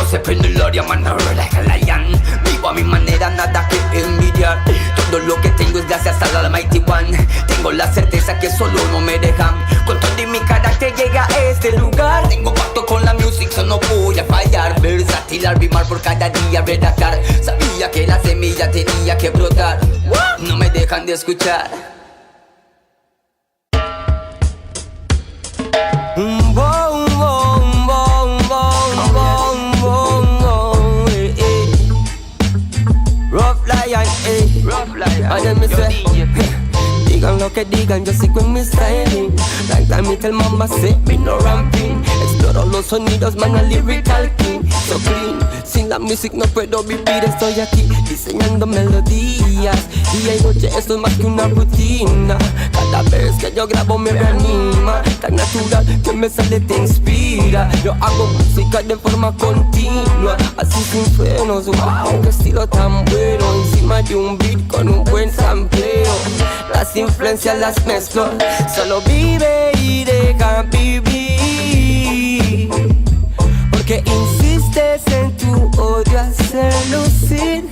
se prende el área, man, like a lion. Vivo a mi manera, nada que envidiar. Todo lo que tengo es gracias al Almighty One. Tengo la certeza que solo no me dejan. Con todo y mi carácter llega a este lugar. Tengo pacto con la music, so no voy a fallar. Versátil al rimar por cada día redactar. Sabía que la semilla tenía que brotar. No me dejan de escuchar. And then me say, digan lo que digan, yo sigo en mi styling. Like time me tell mama say, me no ramping. Exploro los sonidos, man, a lyrical king. So clean, sin la music no puedo vivir. Estoy aquí diseñando melodías. Día y noche esto es más que una rutina. Cada vez que yo grabo me reanima. Tan natural que me sale te inspira. Yo hago música de forma continua, así sin frenos, wow, qué estilo tan bueno. Encima de un beat con un buen sampleo. Las influencias las mezclo. Solo vive y deja vivir. Porque insistes en tu odio hacer lucir.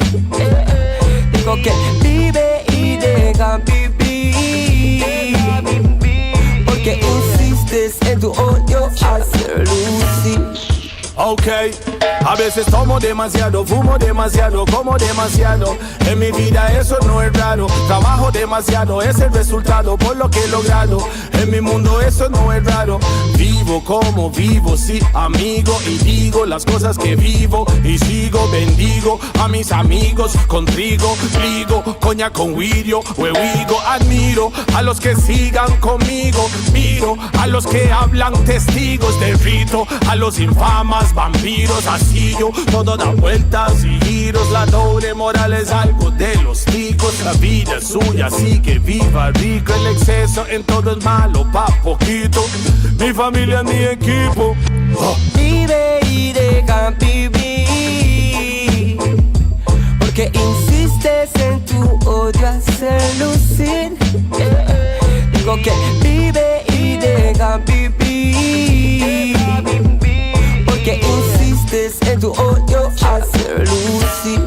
Digo que vive y deja vivir. Porque insistes en tu odio hacer lucir. Ok, a veces tomo demasiado, fumo demasiado, como demasiado. En mi vida eso no es raro. Trabajo demasiado, es el resultado por lo que he logrado. En mi mundo eso no es raro. Vivo como vivo, sí, amigo. Y digo las cosas que vivo. Y sigo, bendigo a mis amigos. Con trigo, trigo, coña con wirio, huevigo. Admiro a los que sigan conmigo. Miro a los que hablan testigos del rito. A los infamas vampiros, así yo, todo da vueltas y giros. La doble moral es algo de los ticos. La vida es suya, así que viva rico. El exceso en todo es malo, pa' poquito. Mi familia, mi equipo. Vive y deja vivir. Porque insistes en tu odio hacer lucir. Digo que vive y deja vivir. Que insistes en tu odio hacer lucir.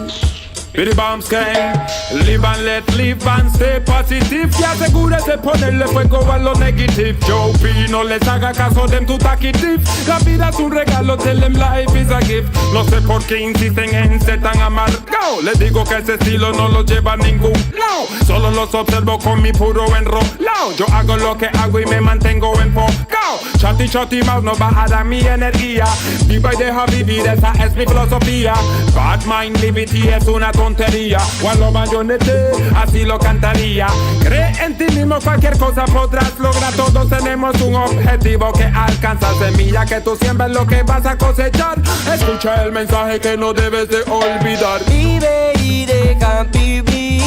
Billy Bombs Gang, live and let live and stay positive. Y asegúrese ponerle fuego a lo negativo. Joe P, no les haga caso de tu taquitif. La vida es un regalo, tell them life is a gift. No sé por qué insisten en ser tan amargado. Les digo que ese estilo no los lleva a ningún lado. Solo los observo con mi puro enrolado. Yo hago lo que hago y me mantengo enfocado. Shotty, shotty mouse no va a dar mi energía. Viva y deja vivir, esa es mi filosofía. Bad mind liberty es una tontería. Cuando mayonete, así lo cantaría. Cree en ti mismo, cualquier cosa podrás lograr. Todos tenemos un objetivo que alcanzar. Semilla que tú siembras lo que vas a cosechar. Escucha el mensaje que no debes de olvidar. Vive y deja vivir.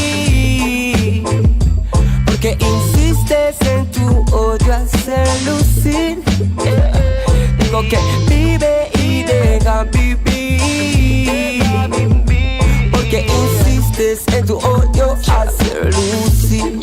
Porque insistes en tu odio hacer lucir. Digo que vive y deja vivir. Porque insistes en tu odio hacer lucir.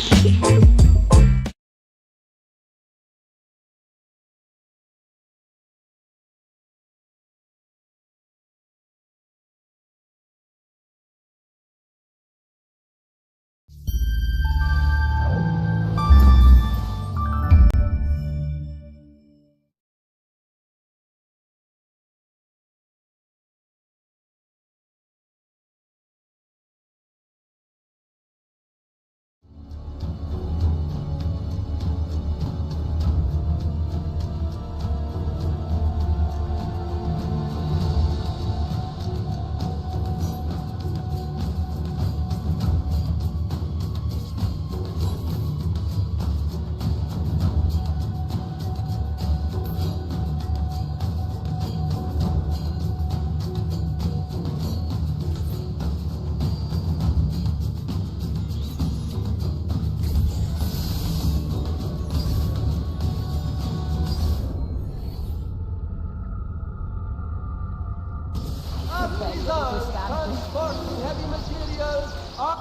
Transporting heavy materials up.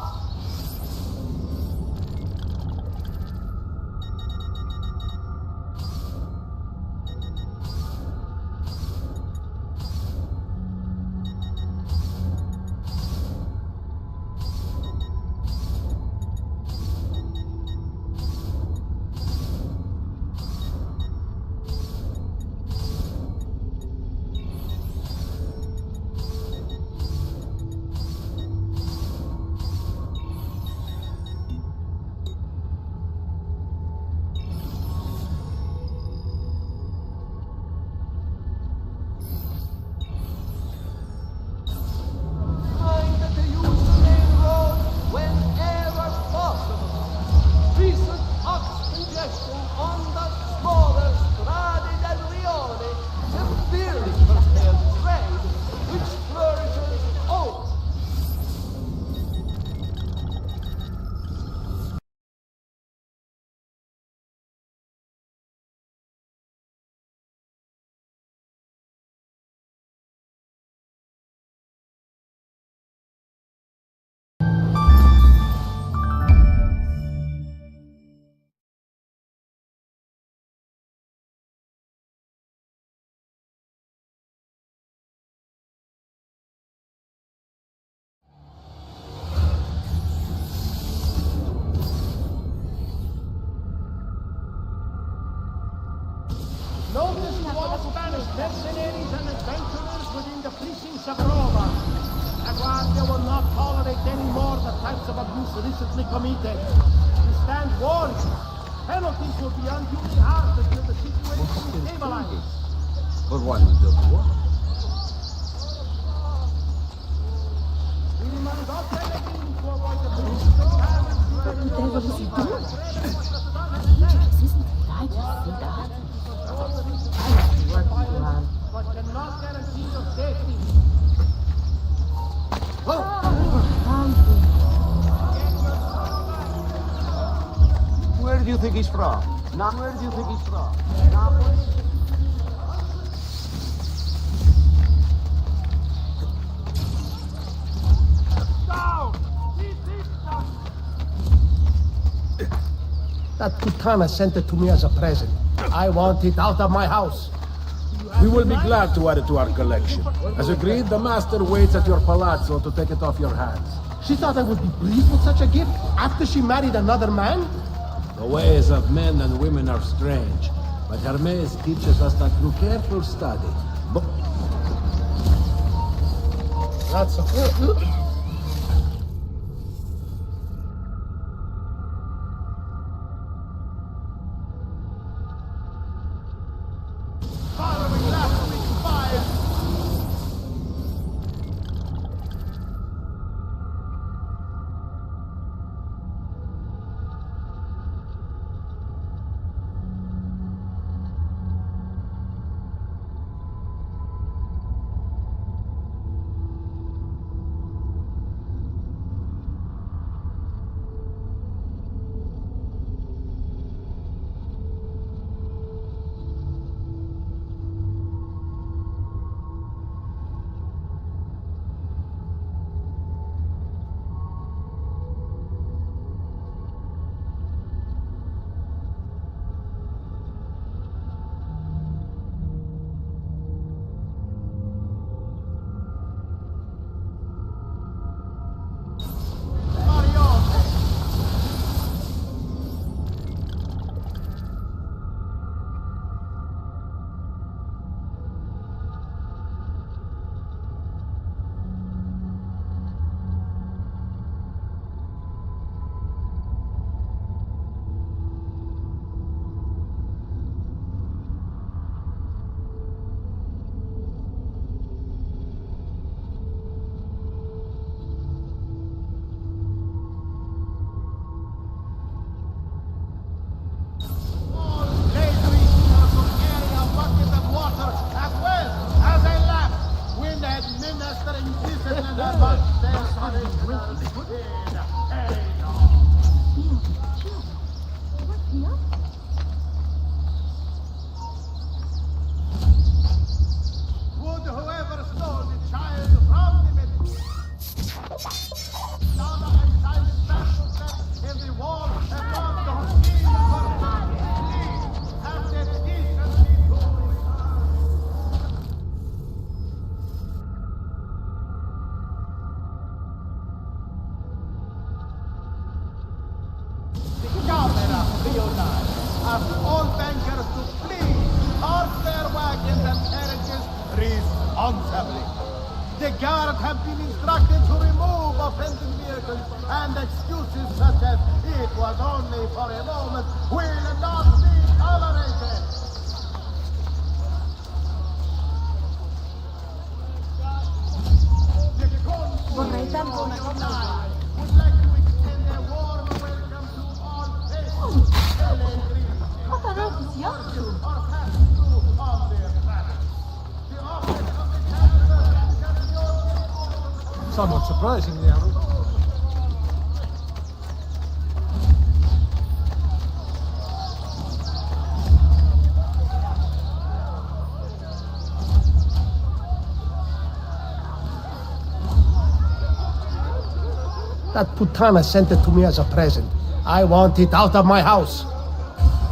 Mercenaries and adventurers within the precincts of Roma. La Guardia will not tolerate any more the types of abuse recently committed. We stand warned. Penalties will be unduly harsh until the situation is stabilized. For one of the war. We demand all Pellegrini to avoid the police. But cannot guarantee your safety. Where do you think he's from? Now, where do you think he's from? That putana sent it to me as a present. I want it out of my house. We will be glad to add it to our collection. As agreed, the master waits at your palazzo to take it off your hands. She thought I would be pleased with such a gift after she married another man? The ways of men and women are strange, but Hermes teaches us that through careful study. That's so. Ask all bankers to please park their wagons and carriages responsibly. The guard have been instructed to remove offending vehicles, and excuses such as "it was only for a moment" will not be tolerated. Vorrei tanto una cosa. Would like to extend a warm welcome to all patients, pellegrini, Ma però così occhio. or passing through on their travels. The office of the chancellor and your Somewhat surprisingly, Harold. That putana sent it to me as a present. I want it out of my house.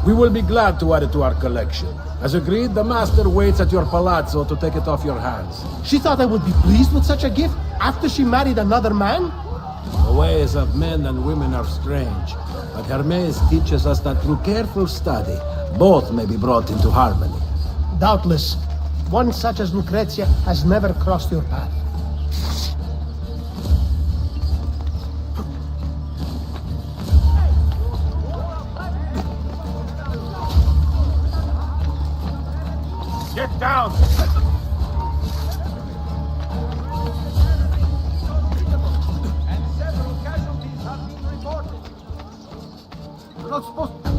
We will be glad to add it to our collection. As agreed, the master waits at your palazzo to take it off your hands. She thought I would be pleased with such a gift after she married another man? The ways of men and women are strange, but Hermes teaches us that through careful study, both may be brought into harmony. Doubtless. One such as Lucrezia has never crossed your path. Get down! And several casualties have been reported. You're not supposed to.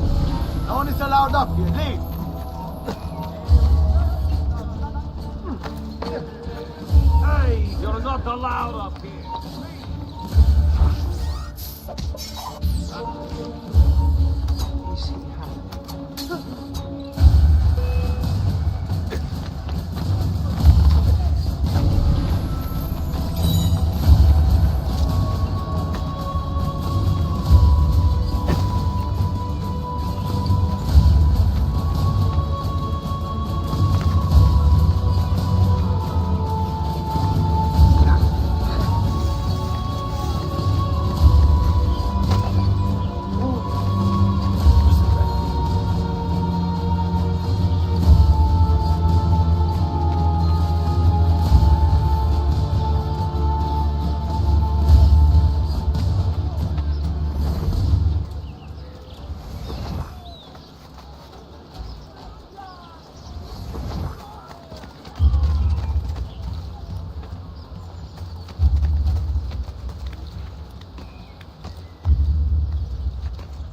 No one is allowed up here. Leave. Hey, you're not allowed up here.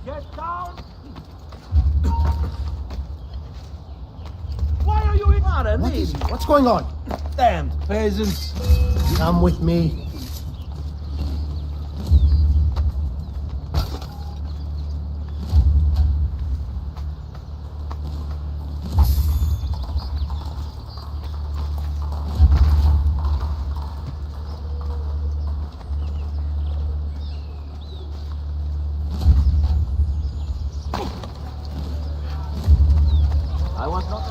Get down! Why are you in our What's going on? damned peasants? Come with me. I was not.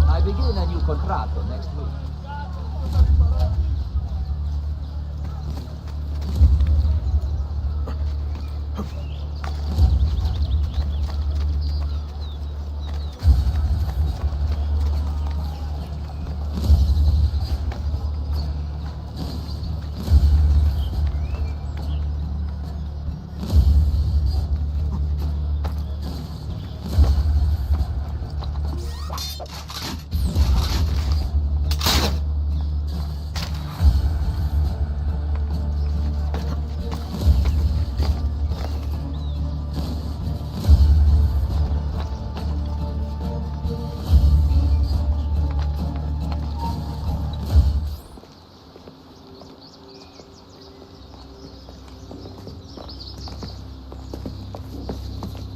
I begin a new contratto next week.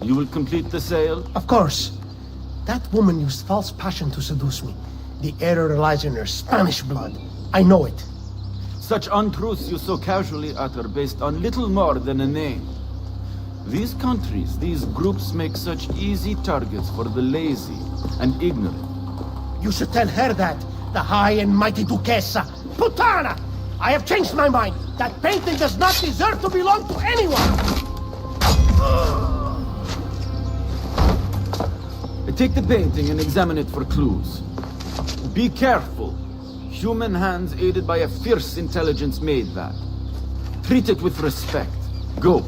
You will complete the sale? Of course. That woman used false passion to seduce me. The error lies in her Spanish blood. I know it. Such untruths you so casually utter based on little more than a name. These countries, these groups make such easy targets for the lazy and ignorant. You should tell her that, the high and mighty Duquesa. Putana! I have changed my mind. That painting does not deserve to belong to anyone! Take the painting and examine it for clues. Be careful. Human hands aided by a fierce intelligence made that. Treat it with respect. Go.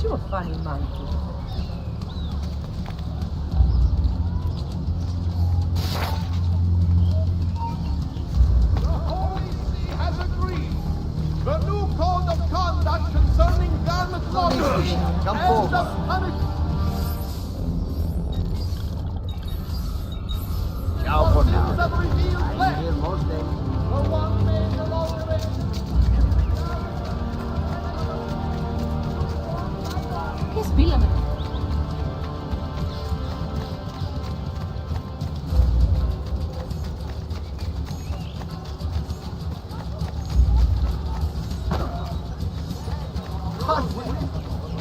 Ci vuoi fare in manto? The Holy See has agreed. The new code of conduct concerning garment laundering and the punishment. Ciao for now. Sins of revealed I'm flesh. here most days. The one major alteration. Che spillano?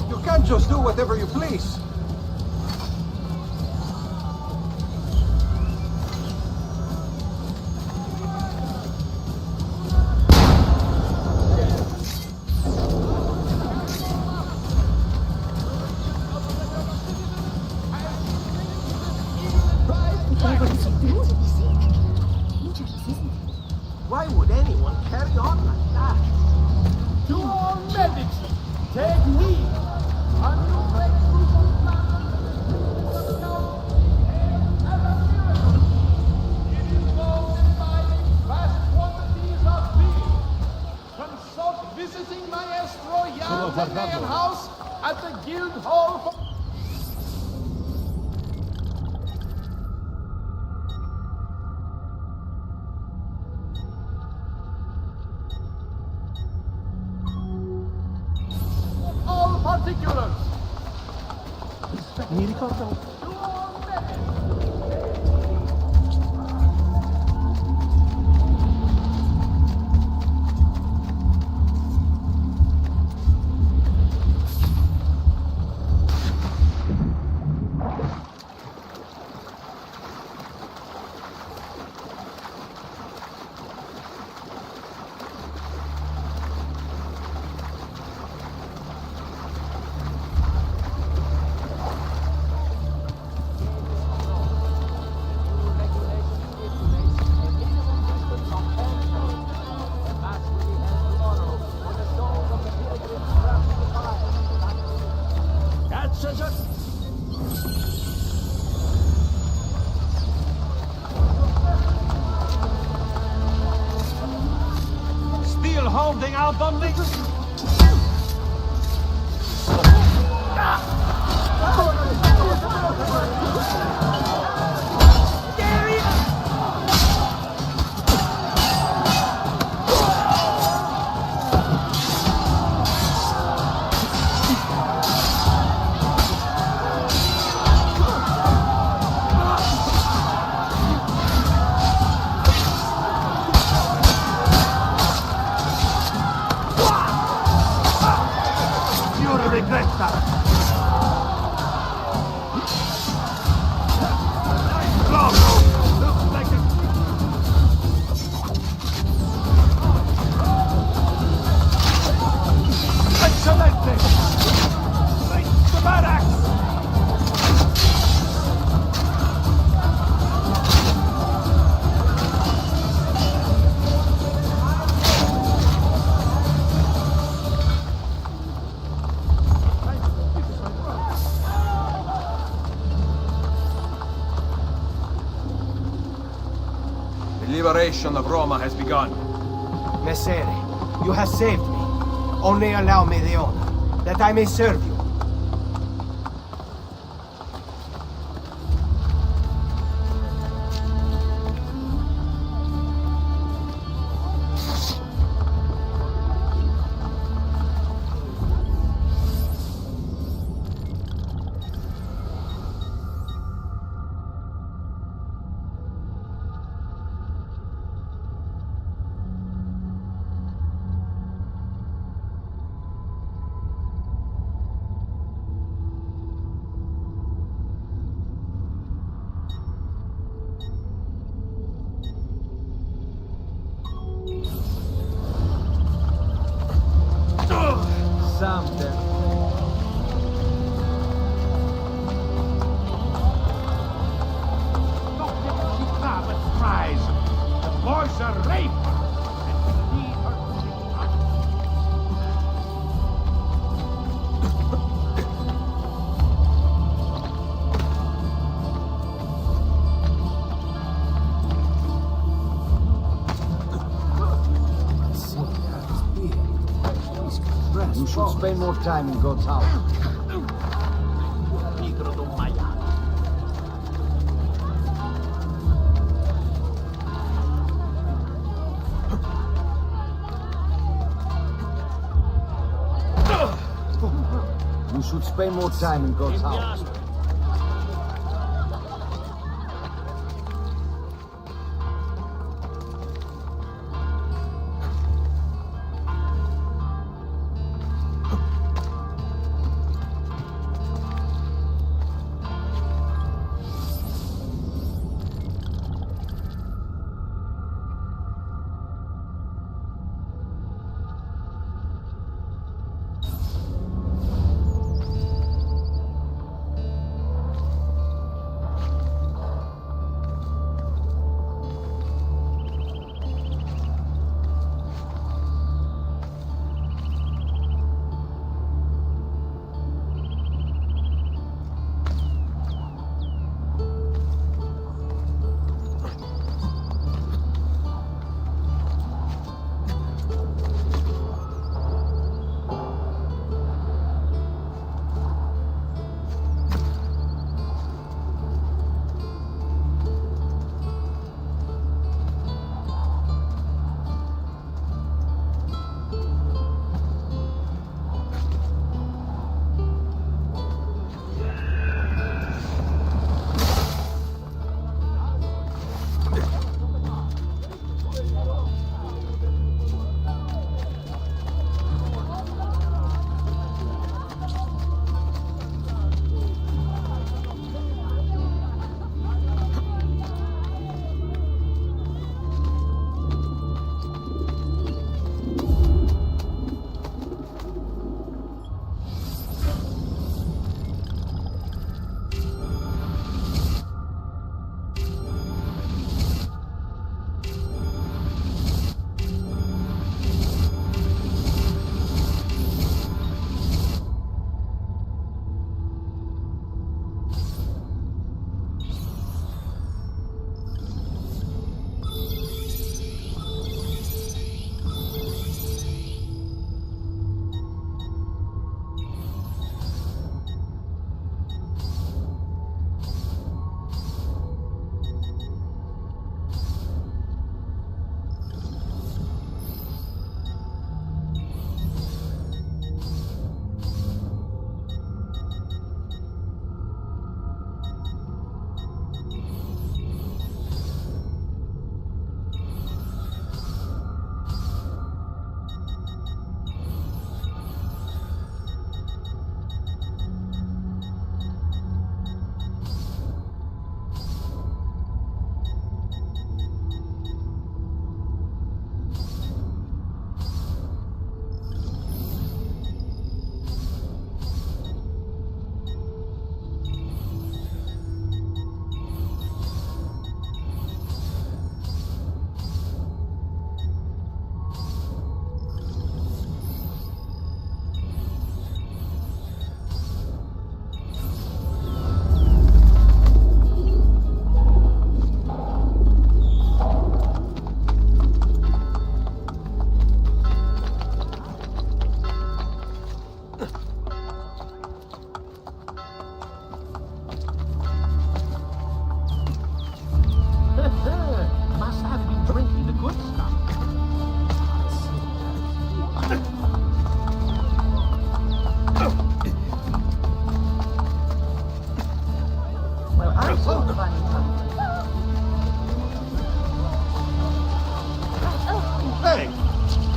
You can't just do whatever you please. Why would anyone carry on like that? To all Medici, take heed. A new great group of planners as a miracle. It is known imbibing vast quantities of beer. Consult visiting Maestro Jan the House at the Guild Hall for... all particulars. Mi ricordo To all Medici. That's it. Still holding out on me? You'll regret that. Looks like a... Excelente! Right to barracks! The liberation of Roma has begun. Messere, you have saved me. Only allow me the honor, that I may serve you. Something. Don't give Chita the prize. The boys are raped. And we need her to be spend more time in God's house. Pigro d'un maiale. You should spend more time in God's house.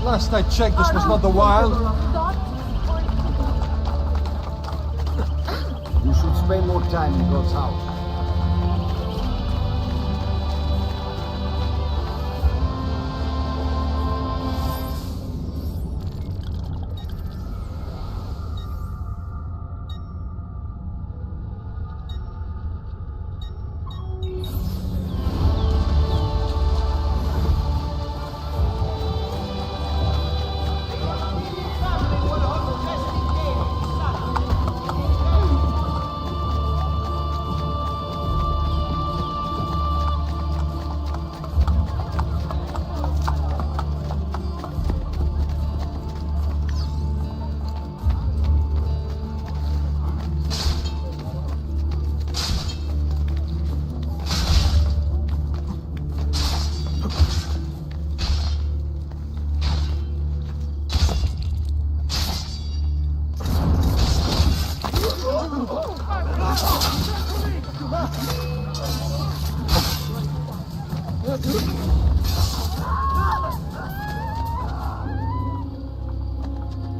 Last I checked, this was not the wild. You should spend more time in God's house.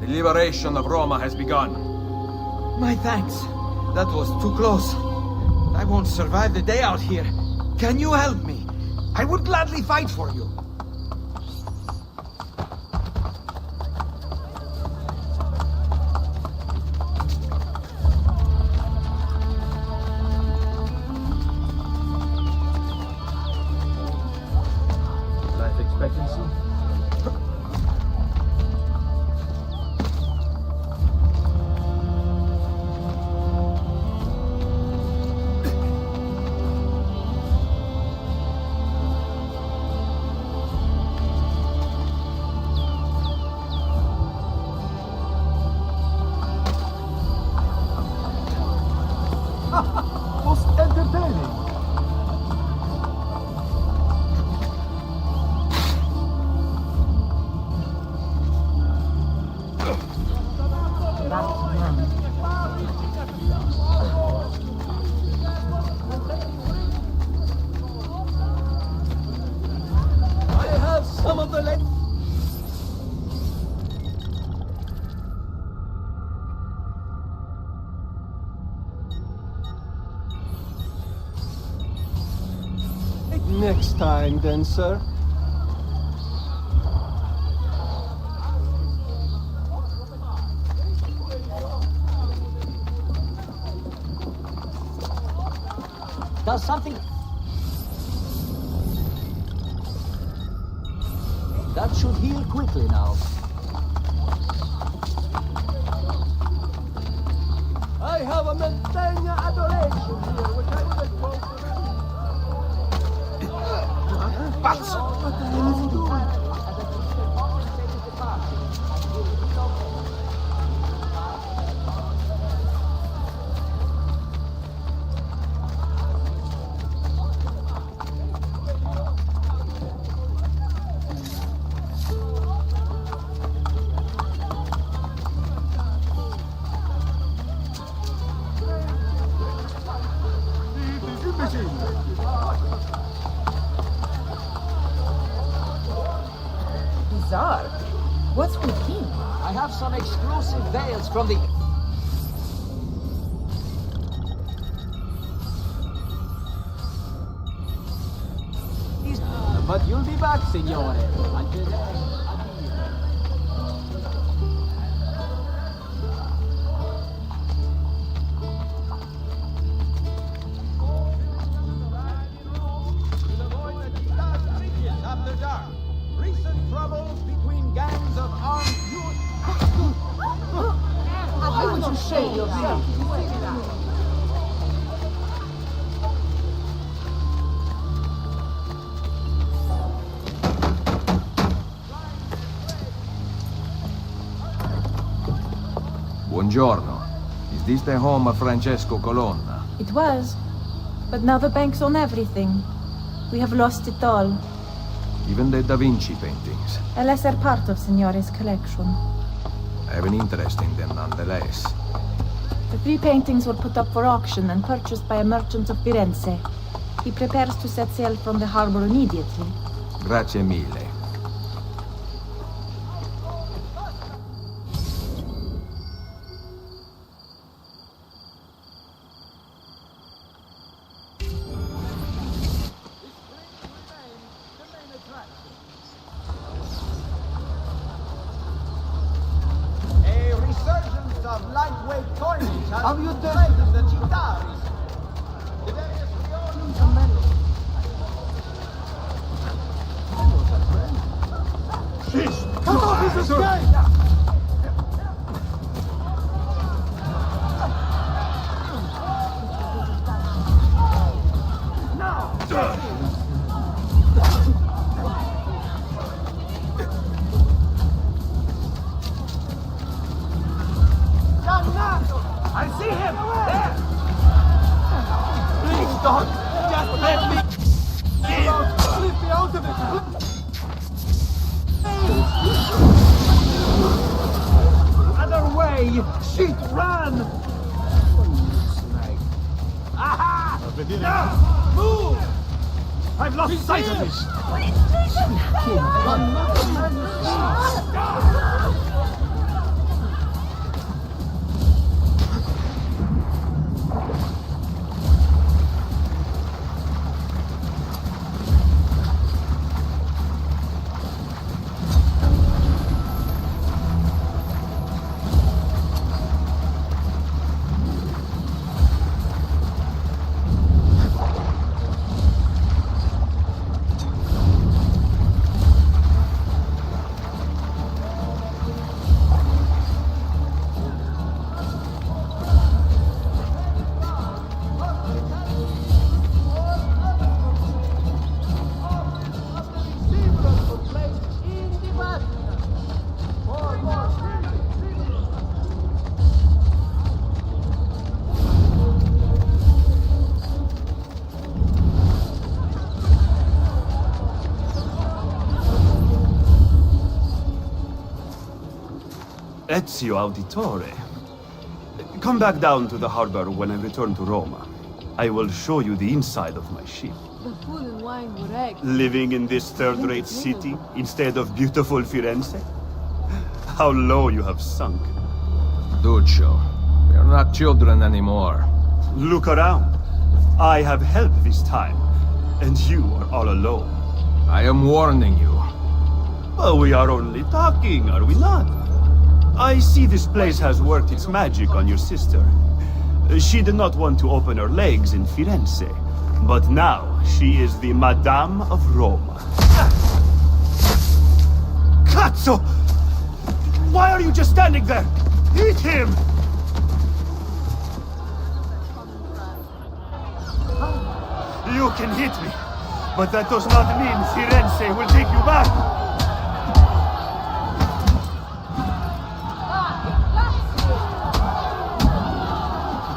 The liberation of Roma has begun. My thanks. That was too close. I won't survive the day out here. Can you help me? I would gladly fight for you. Life expectancy? Most entertaining. I have some of the Next time, then, sir. Does something... That should heal quickly now. I have a Mantegna adoration here, which I would expose to them. Pazzo! What the hell is he doing? Bizarre. What's with him? I have some exclusive veils from the... But you'll be back, signore. After dark. Recent troubles between gangs of armed youth. Why would you shame yourself? Buongiorno. Is this the home of Francesco Colonna? It was. But now the banks own everything. We have lost it all. Even the Da Vinci paintings. A lesser part of Signore's collection. I have an interest in them nonetheless. The 3 paintings were put up for auction and purchased by a merchant of Firenze. He prepares to set sail from the harbor immediately. Grazie mille. A resurgence of lightweight coinage has threatened the Chitaris. The various regions of Come on, this is great! I see him! There! Please don't! Just let me... Leave me out of it! Other way! Shit, run! Aha! Now, move! I'm I've lost sight of it! Ezio Auditore. Come back down to the harbor when I return to Roma. I will show you the inside of my ship. The food and wine were eggs. Living in this third-rate city instead of beautiful Firenze? How low you have sunk. Duccio, we are not children anymore. Look around. I have help this time, and you are all alone. I am warning you. Well, we are only talking, are we not? I see this place has worked its magic on your sister. She did not want to open her legs in Firenze, but now she is the Madame of Roma. Cazzo! Why are you just standing there? Eat him! You can hit me, but that does not mean Firenze will take you back.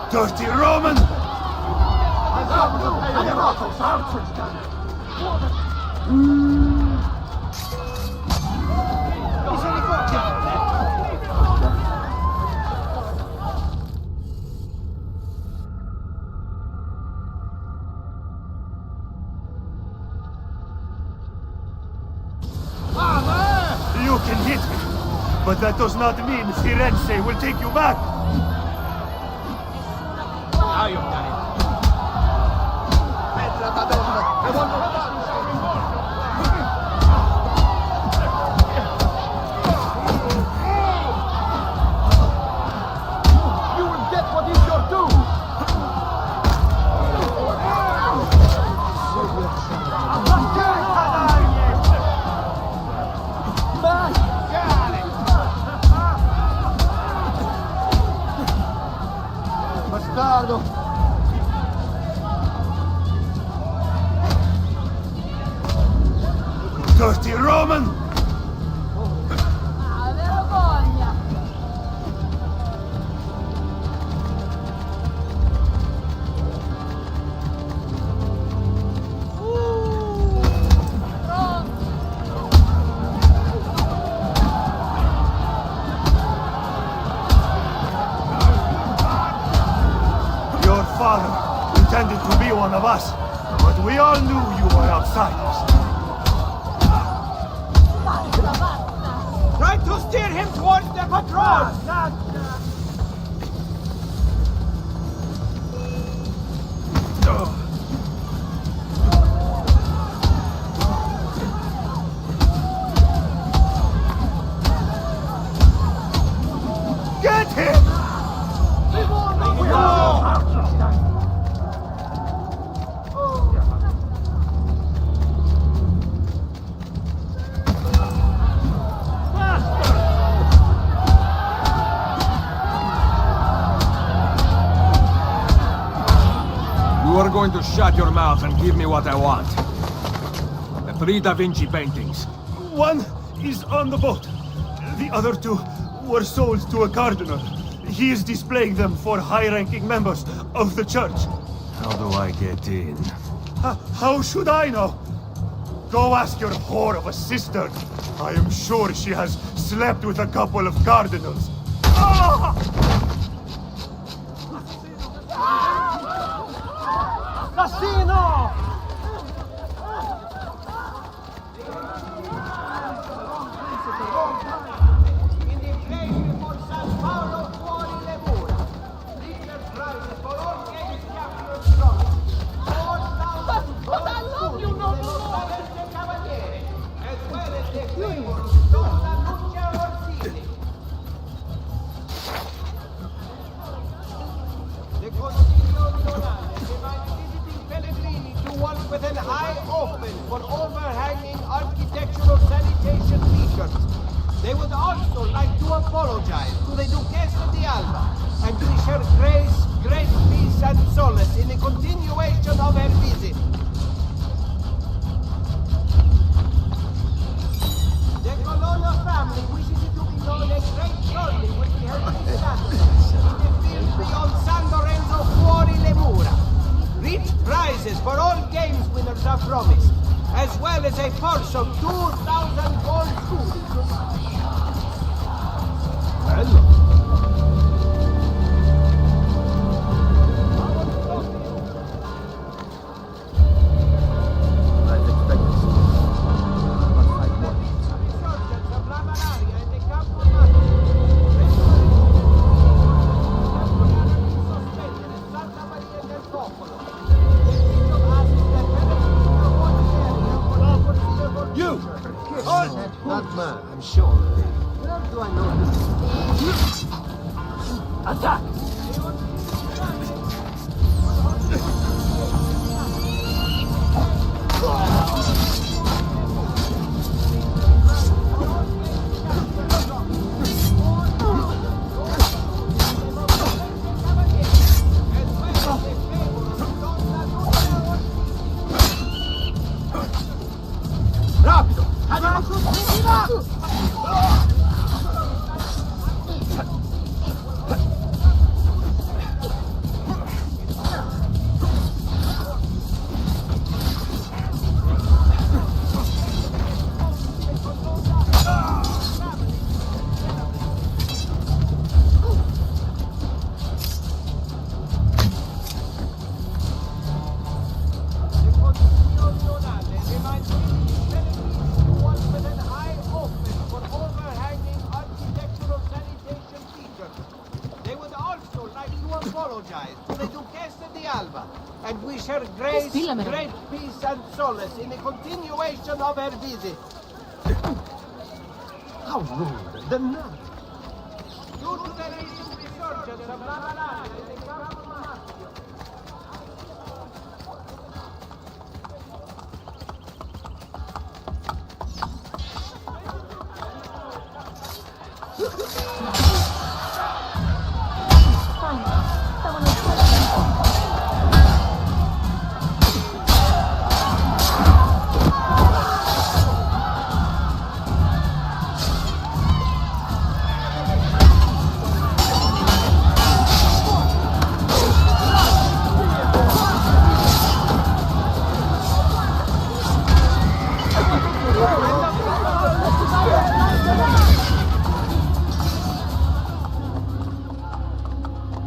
Dirty Roman! You can hit me, but that does not mean Firenze will take you back. Now you've done it. Petra Madonna, I want you will get what is your due. Bastardo! Dirty Roman! Vergogna! Your father intended to be one of us, but we all knew you were outsiders. Try to steer him towards the patrol! Get him! You are going to shut your mouth and give me what I want. The 3 Da Vinci paintings. One is on the boat. The other 2 were sold to a cardinal. He is displaying them for high-ranking members of the church. How do I get in? How should I know? Go ask your whore of a sister. I am sure she has slept with a couple of cardinals. Casino! apologize to the Duchessa di Alba and wish her grace, great peace and solace in the continuation of her visit. The Colonna family wishes it to be known a great journey will be held this Saturday in the field beyond San Lorenzo Fuori le Mura. Rich prizes for all games winners are promised, as well as a purse of 2,000 gold coins. Hello. Not mad, I'm sure. Where do I know this? Attack! Rapido! Andiamo tutti di là! To the Duchessa di Alba and wish her grace, great peace and solace in the continuation of her visit. How rude, the nut! Due to the recent resurgence of La Malaria in the Campo Maschio.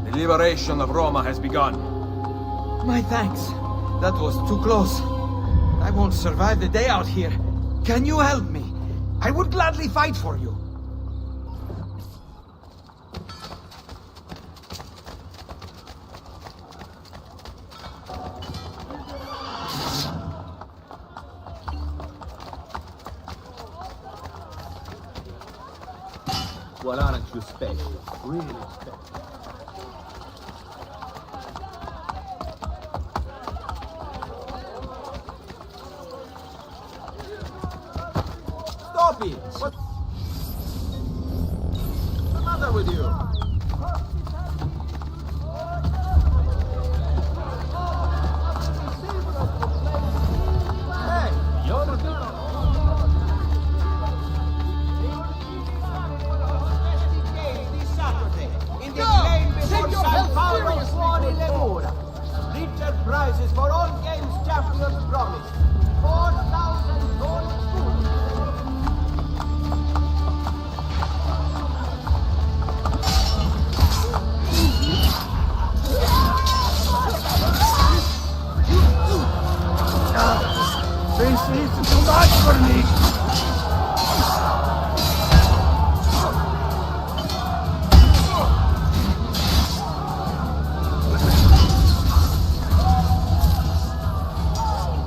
The liberation of Roma has begun. My thanks. That was too close. I won't survive the day out here. Can you help me? I would gladly fight for you. Well, aren't you special? Really special. Stop it! What's the matter with you? Hey, you're the This Saturday in the plain before San Paolo Fuori le Mura. Richer prizes for all games champions promised. 4,000 gold coins. This is too much for me.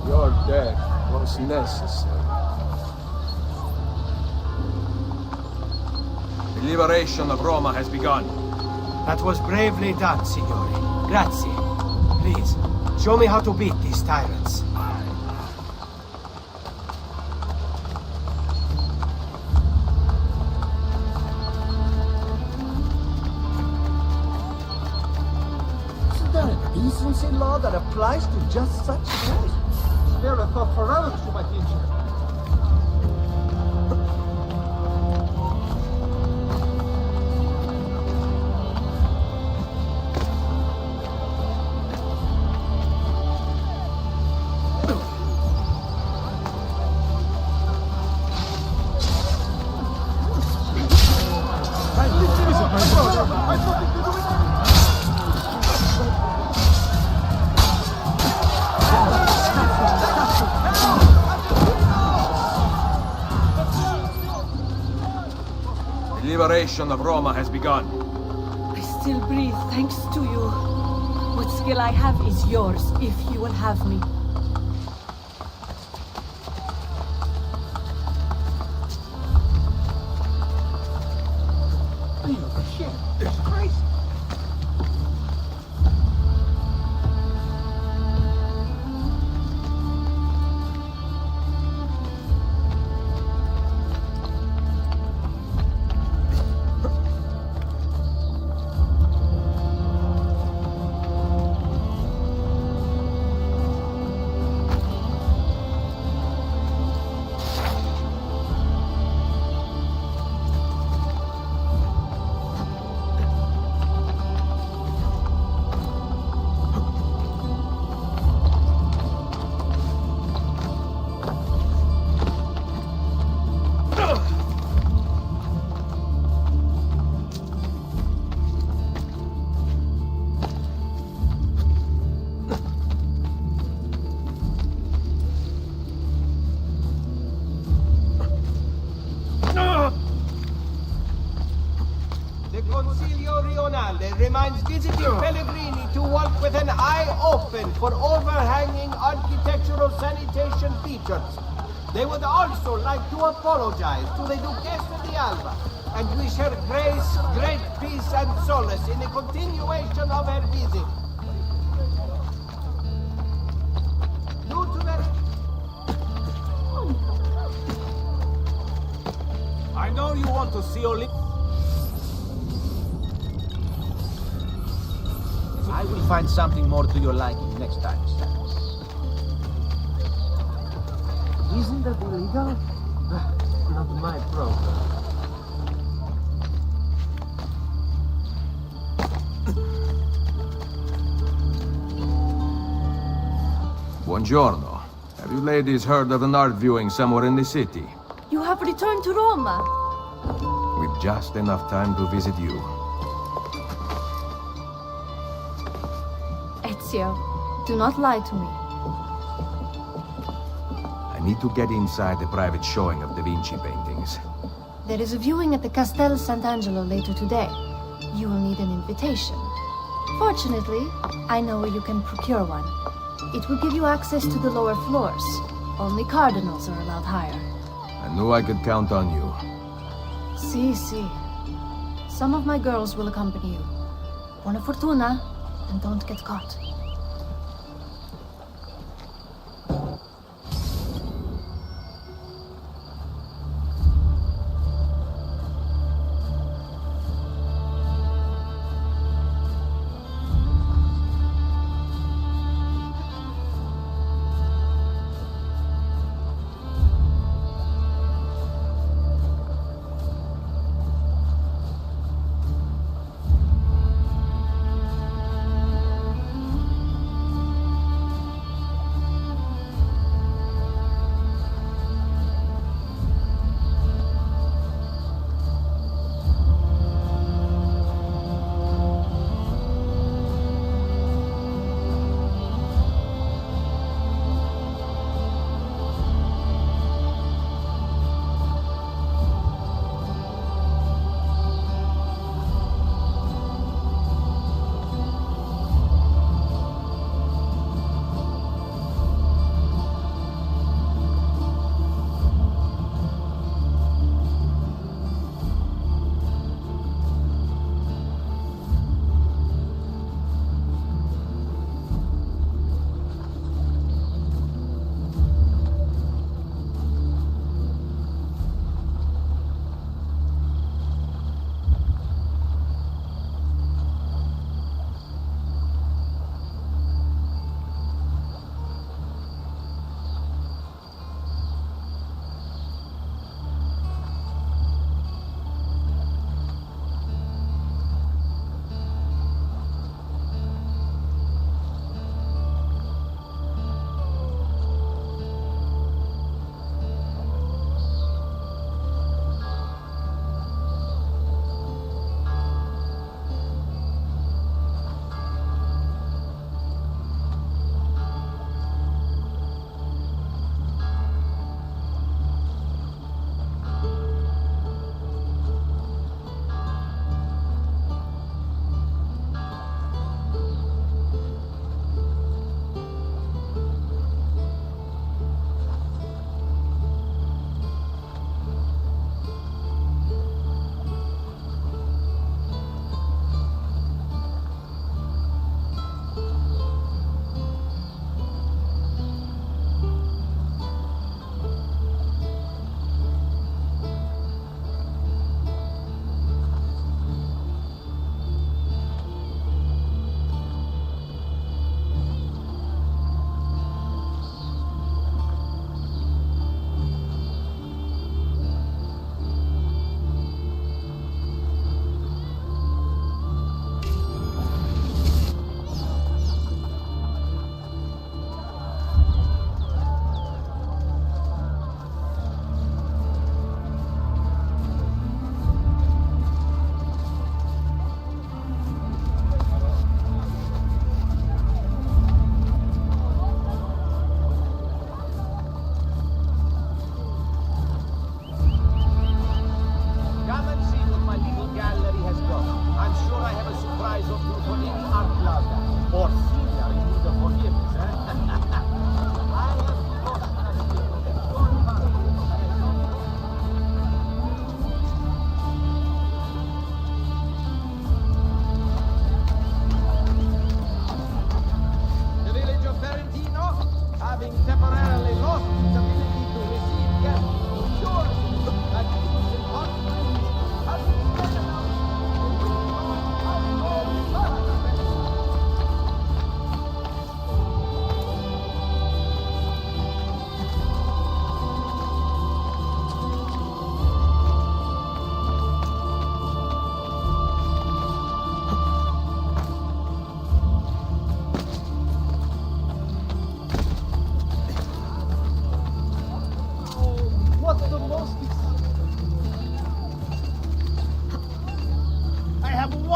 Your death was necessary. The liberation of Roma has begun. That was bravely done, signore. Grazie. Please, show me how to beat these tyrants. that applies to just such a case. Spare a thought for others, my teacher. The liberation of Roma has begun. I still breathe thanks to you. What skill I have is yours, if you will have me. Shit, it's crazy. Reminds visiting Pellegrini to walk with an eye open for overhanging architectural sanitation features. They would also like to apologize to the Duchess of the Alba and wish her grace great peace and solace in the continuation of her visit. Due to their... I know you want to see Oli. I will find something more to your liking next time, Stan. Isn't that illegal? Not my problem. Buongiorno. Have you ladies heard of an art viewing somewhere in the city? You have returned to Roma. With just enough time to visit you. Ezio, do not lie to me. I need to get inside the private showing of Da Vinci paintings. There is a viewing at the Castel Sant'Angelo later today. You will need an invitation. Fortunately, I know where you can procure one. It will give you access to the lower floors. Only cardinals are allowed higher. I knew I could count on you. Si. Some of my girls will accompany you. Buona fortuna, and don't get caught.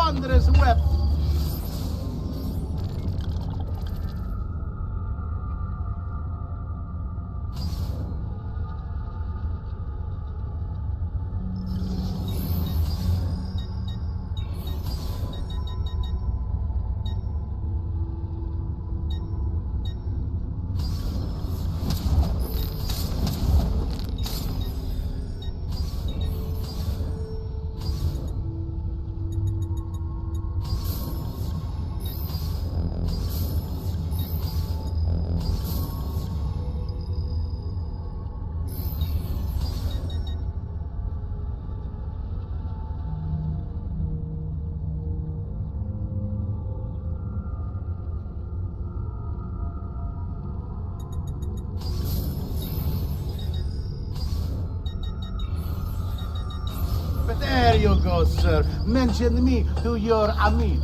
wondrous weapon. There you go, sir. Mention me to your amic.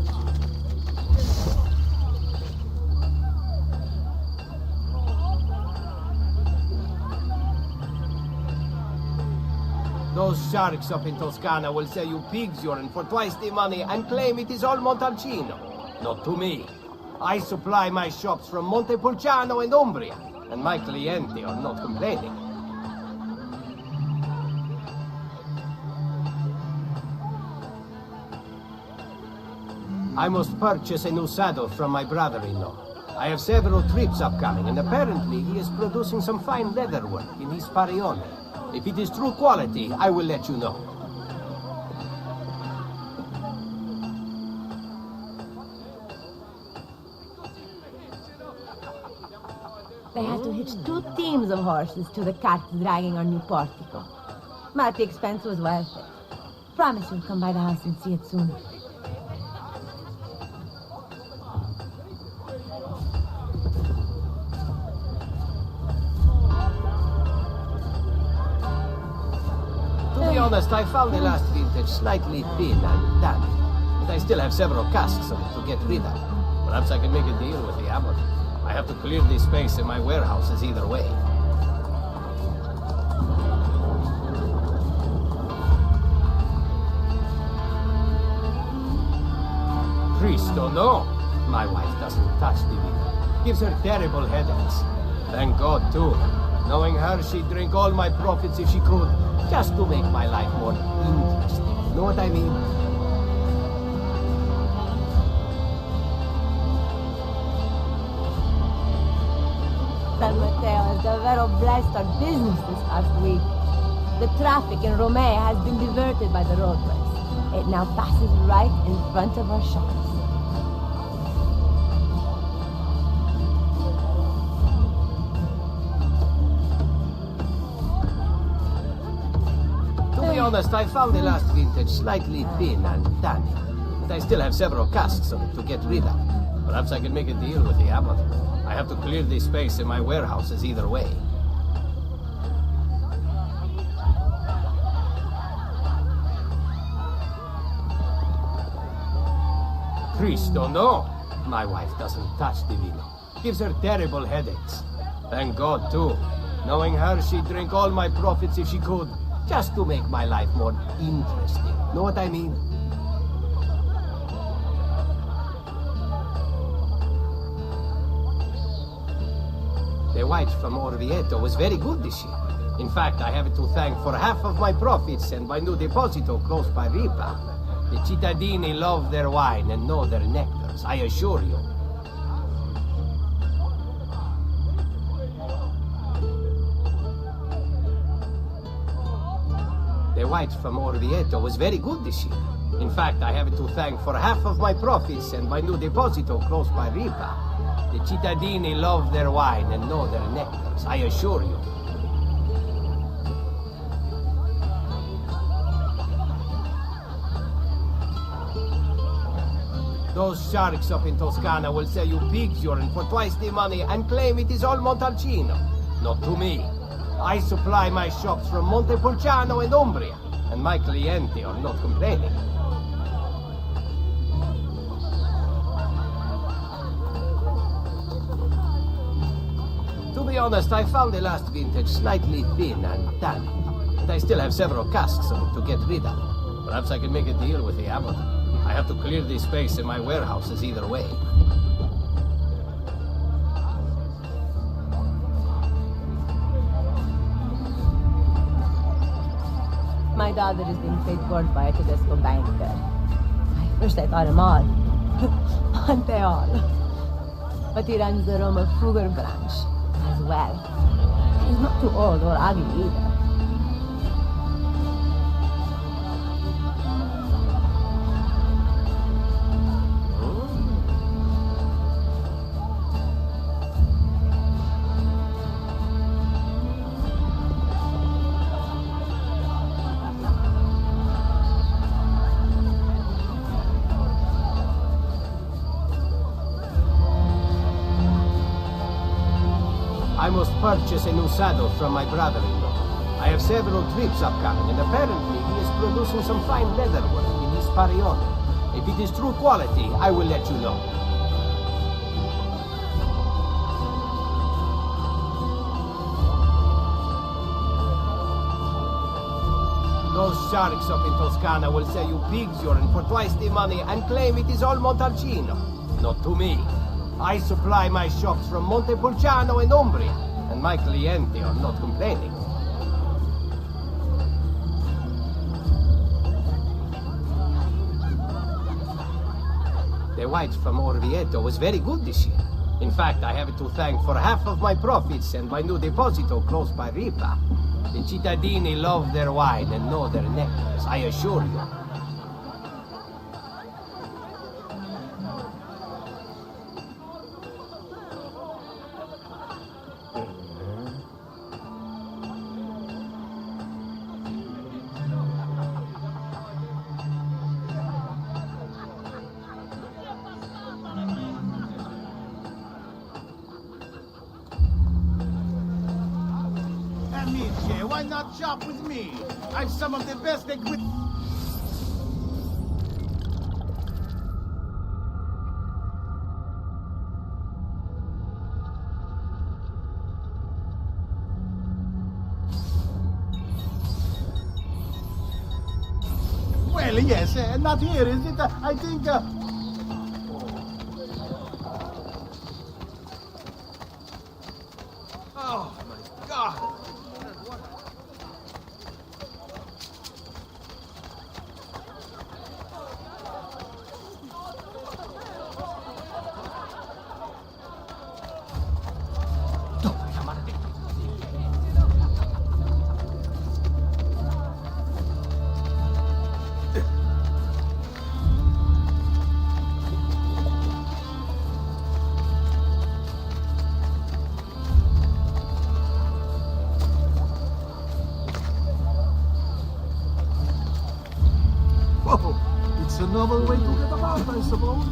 Those sharks up in Toscana will sell you pig's urine for twice the money and claim it is all Montalcino. Not to me. I supply my shops from Montepulciano and Umbria, and my clienti are not complaining. I must purchase a new saddle from my brother-in-law. I have several trips upcoming, and apparently he is producing some fine leather work in his Parione. If it is true quality, I will let you know. They had to hitch 2 teams of horses to the cart dragging our new portico. But the expense was worth it. Promise you'll come by the house and see it soon. To be honest, I found the last vintage slightly thin and damaged. But I still have several casks of it to get rid of. Perhaps I can make a deal with the abbot. I have to clear the space in my warehouses either way. Cristo, no! My wife doesn't touch the vino. Gives her terrible headaches. Thank God, too. Knowing her, she'd drink all my profits if she could, just to make my life more interesting. Know what I mean? San Matteo has davvero blessed our business this past week. The traffic in Romea has been diverted by the roadways. It now passes right in front of our shops. To be honest, I found the last vintage slightly thin and damaged. But I still have several casks of it to get rid of. Perhaps I can make a deal with the abbot. I have to clear the space in my warehouses either way. Cristo, no! My wife doesn't touch the vino. Gives her terrible headaches. Thank God, too. Knowing her, she'd drink all my profits if she could, just to make my life more interesting. Know what I mean? The white from Orvieto was very good this year. In fact, I have it to thank for half of my profits and my new deposito close by Ripa. The cittadini love their wine and know their nectars, I assure you. The white from Orvieto was very good this year. In fact, I have it to thank for half of my profits and my new deposito close by Ripa. The cittadini love their wine and know their nectars, I assure you. Those sharks up in Toscana will sell you pig's urine for twice the money and claim it is all Montalcino. Not to me. I supply my shops from Montepulciano and Umbria, and my clienti are not complaining. To be honest, I found the last vintage slightly thin and damaged. But I still have several casks of it to get rid of. Perhaps I can make a deal with the abbot. I have to clear this space in my warehouses either way. My daughter is being paid for by a Tedesco banker. First I thought him odd. Aren't they all? But he runs the Roma Fugger branch as well. He's not too old or ugly either. I must purchase a new saddle from my brother-in-law. I have several trips upcoming, and apparently he is producing some fine leather work in his Parione. If it is true quality, I will let you know. Those sharks up in Toscana will sell you pig's urine for twice the money and claim it is all Montalcino. Not to me. I supply my shops from Montepulciano and Umbria, and my clienti are not complaining. The white from Orvieto was very good this year. In fact, I have it to thank for half of my profits and my new deposito close by Ripa. The cittadini love their wine and know their nectars, I assure you. Amici, why not shop with me? I've some of the best equipment. Well, yes, not here, is it? I think... Oh, my God! Whoa, it's a novel way to get about, I suppose.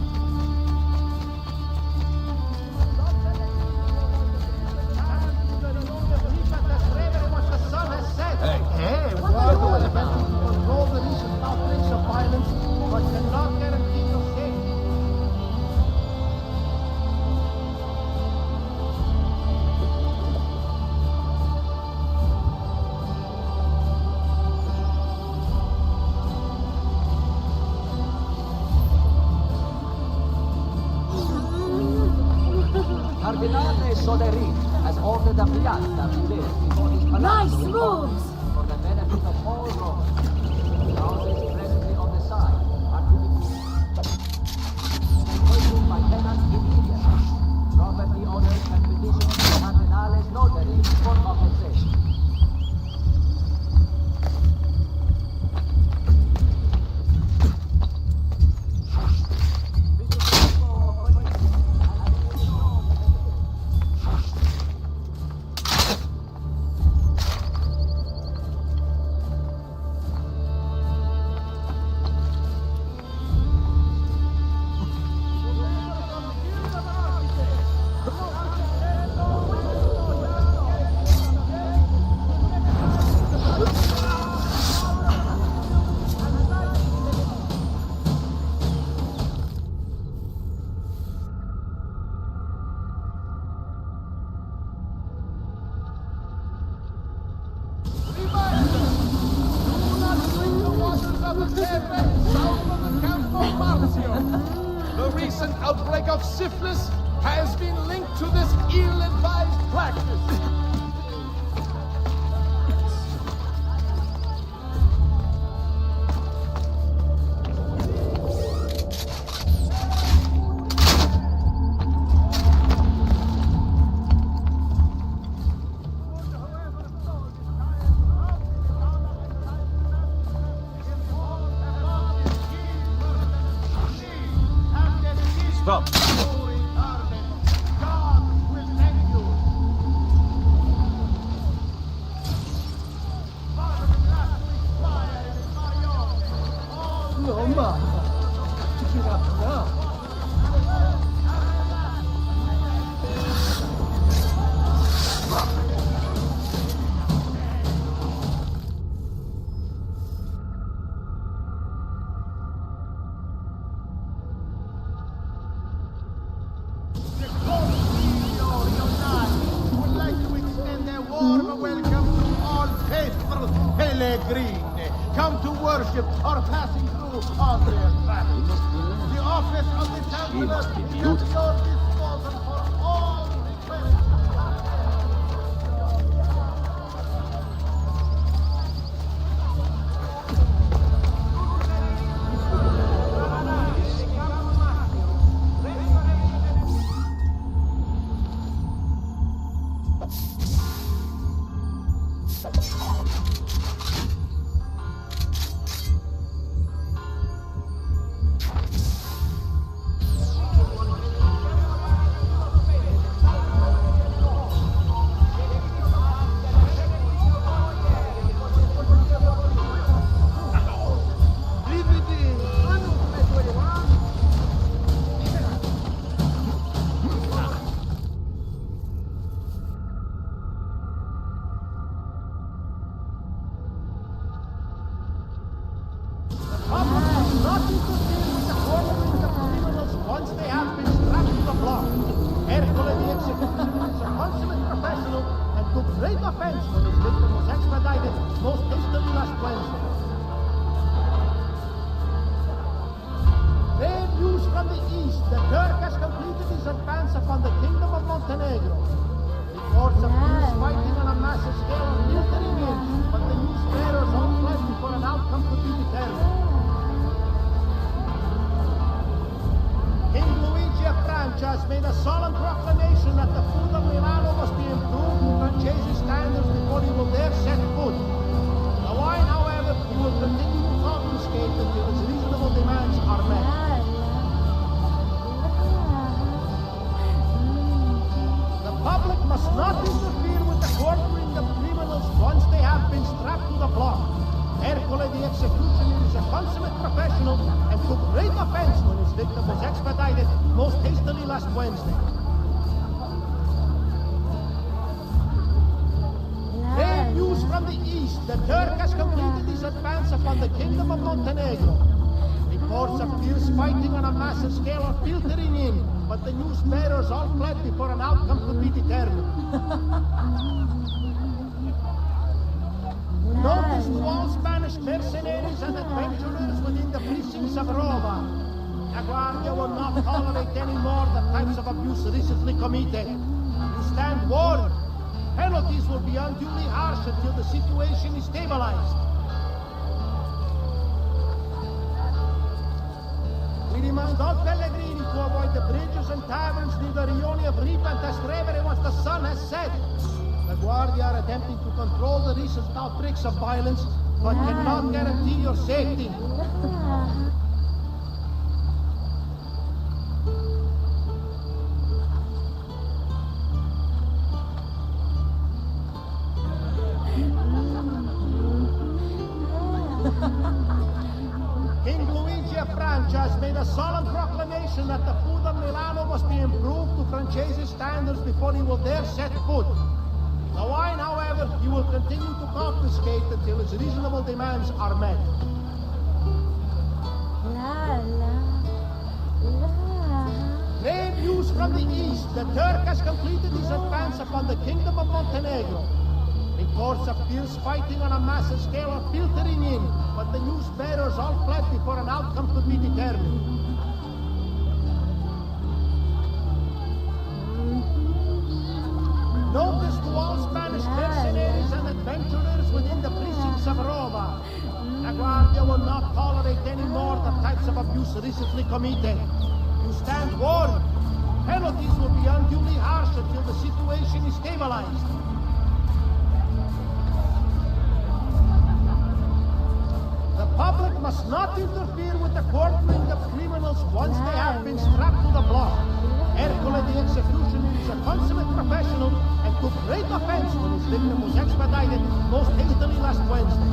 Hey, well, the best is to control the recent outbreaks of violence, but cannot guarantee your safety. Cardinale Soderini has ordered a piazza to live before his Nice palazzo moves! for the benefit of all Romans. The houses presently on the side are to be purchased by tenants immediately. Property owners can petition the Cardinale's notary for compensation. Do not swing the waters of the Tevere south of the The recent outbreak of syphilis has been linked to this ill-advised practice. Stop. No, mamma. Get up now. Would like to extend a warm welcome to all faithful pellegrini come to worship or passing through on their travels. The office of the chancellor is at your disposal for all requests. Not interfere with the ordering of criminals once they have been strapped to the block. Ercole the executioner is a consummate professional and took great offense when his victim was extradited most hastily last Wednesday. Brave news from the east. The Turk has completed his advance upon the Kingdom of Montenegro. Reports of fierce fighting on a massive scale are filtering in, but the news bearers all fled before an outcome could be determined. King Luigi of Francia has made a solemn proclamation that the food of Milano must be improved to Francese standards before he will dare set foot. The wine, however, he will continue to confiscate until his reasonable demands are met. The public must not interfere with the quartering of criminals once they have been strapped to the block. Ercole the executioner is a consummate professional and took great offense when his victim was expedited most hastily last Wednesday. Great news from the east. The Turk has completed his advance upon the Kingdom of Montenegro. Reports of fierce fighting on a massive scale are filtering in, but the news bearers all fled before an outcome could be determined. Notice to all Spanish mercenaries and adventurers within the precincts of Roma. La Guardia will not tolerate any more the types of abuse recently committed. You stand warned. Penalties will be unduly harsh until the situation is stabilized. We remind all pellegrini to avoid the bridges and taverns near the rione of Ripa and Trastevere once the sun has set. The Guardia are attempting to control the recent outbreaks of violence, but cannot guarantee your safety. King Luigi of Francia has made a solemn proclamation that the food of Milano must be improved to Francese standards before he will dare set foot. The wine, however, he will continue to confiscate until his reasonable demands are met. Grave news from the east. The Turk has completed his advance upon the Kingdom of Montenegro. Reports of fierce fighting on a massive scale are filtering in, but the news bearers all fled before an outcome could be determined. Notice to all Spanish mercenaries and adventurers within the precincts of Roma. La Guardia will not tolerate any more the types of abuse recently committed. You stand warned. Penalties will be unduly harsh until the situation is stabilized. The public must not interfere with the quartering of criminals once they have been strapped to the block. Ercole the executioner is a consummate professional and took great offense when his victim was expedited most hastily last Wednesday.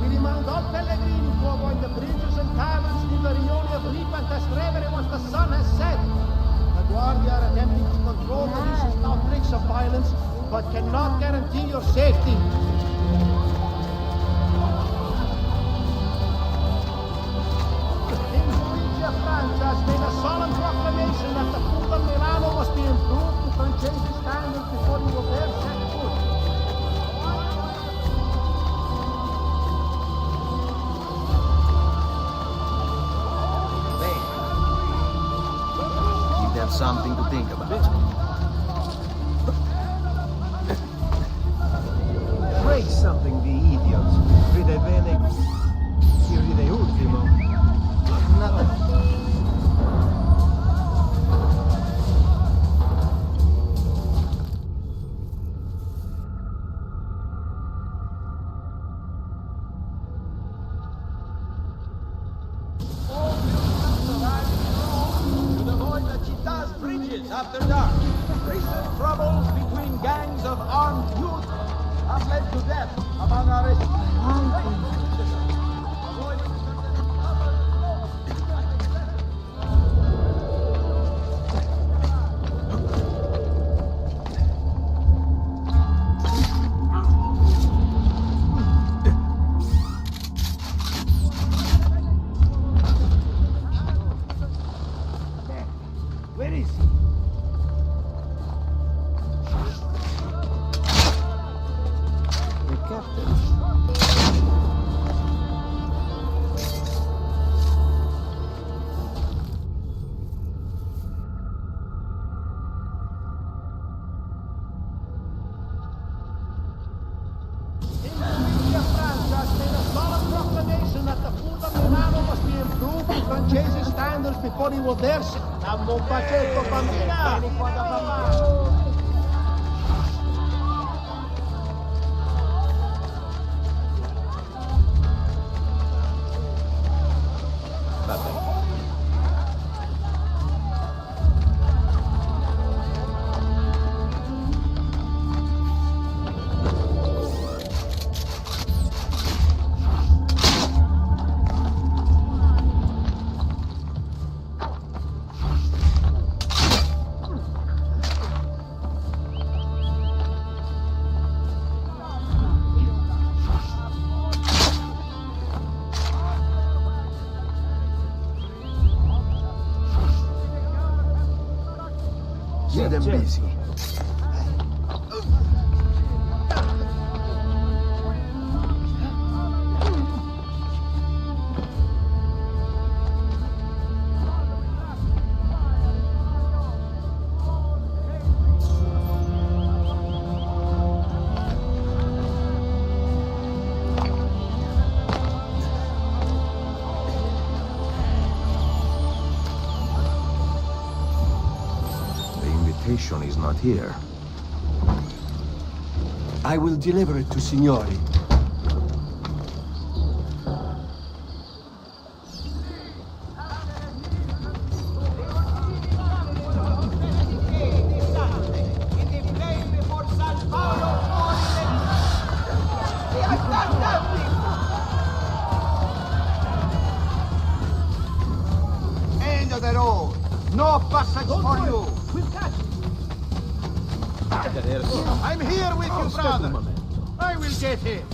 We remind all Pellegrini to avoid the bridges and taverns near the Rione of Ripa and Trastevere once the sun has set. The Guardia are attempting to control the recent outbreaks of violence, but cannot guarantee your safety. France has made a solemn proclamation that the food of Milano must be improved to francese standards before you will dare set foot. Give them something to think about. Break something, the idiots. Ride bene, si ride ultimo. Nothing. After dark, recent troubles between gangs of armed youth have led to death among our Where is he? The captain. France has made a solemn proclamation that the food of Milano must be improved to francese standards before he will dare set. Dammi un bacetto, bambina! Vieni qua da mamma! Keep them busy. Is not here. I will deliver it to Signori. End of the road. No passage for you. I'm here with you, brother. I will get him.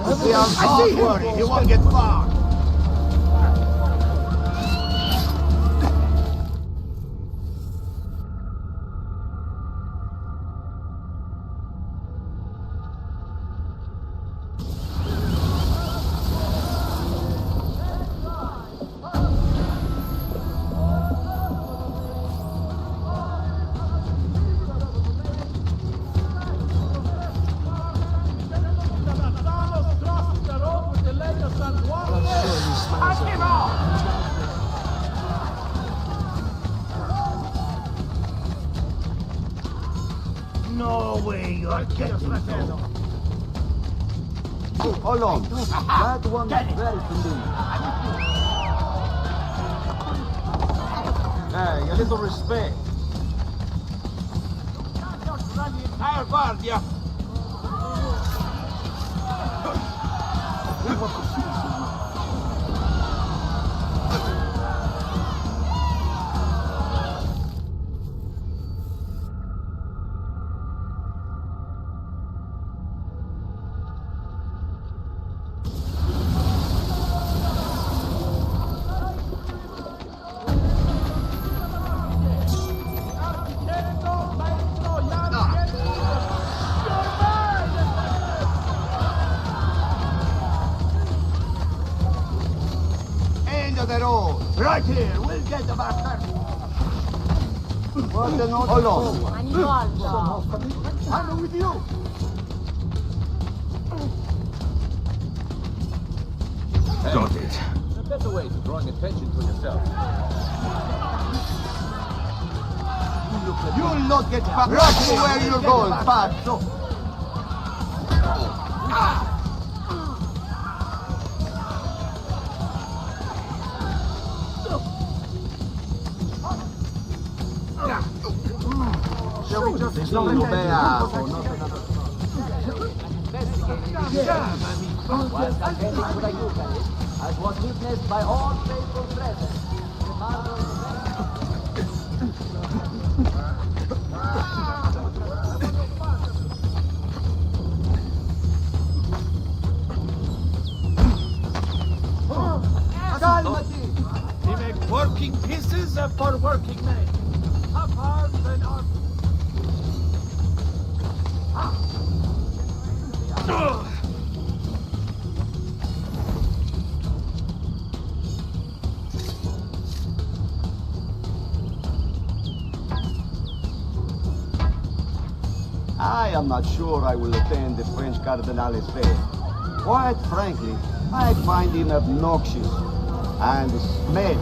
Don't worry, he won't get far. No way you're getting through. Hold on. That one is very familiar. Hey, a little respect. Just run the entire guardia. End of the road. Right here. We'll get the bastard. Hold on. I'm with you. Got it. A better way to drawing attention to yourself. You'll not get back. Right to where you're going, Pazzo. Shall we just slow bear or not another? As was witnessed by all faithful present. Calmati. We make working pieces for working men. Have arms and arms. I am not sure I will attend the French Cardinal's fair. Quite frankly, I find him obnoxious. And the smell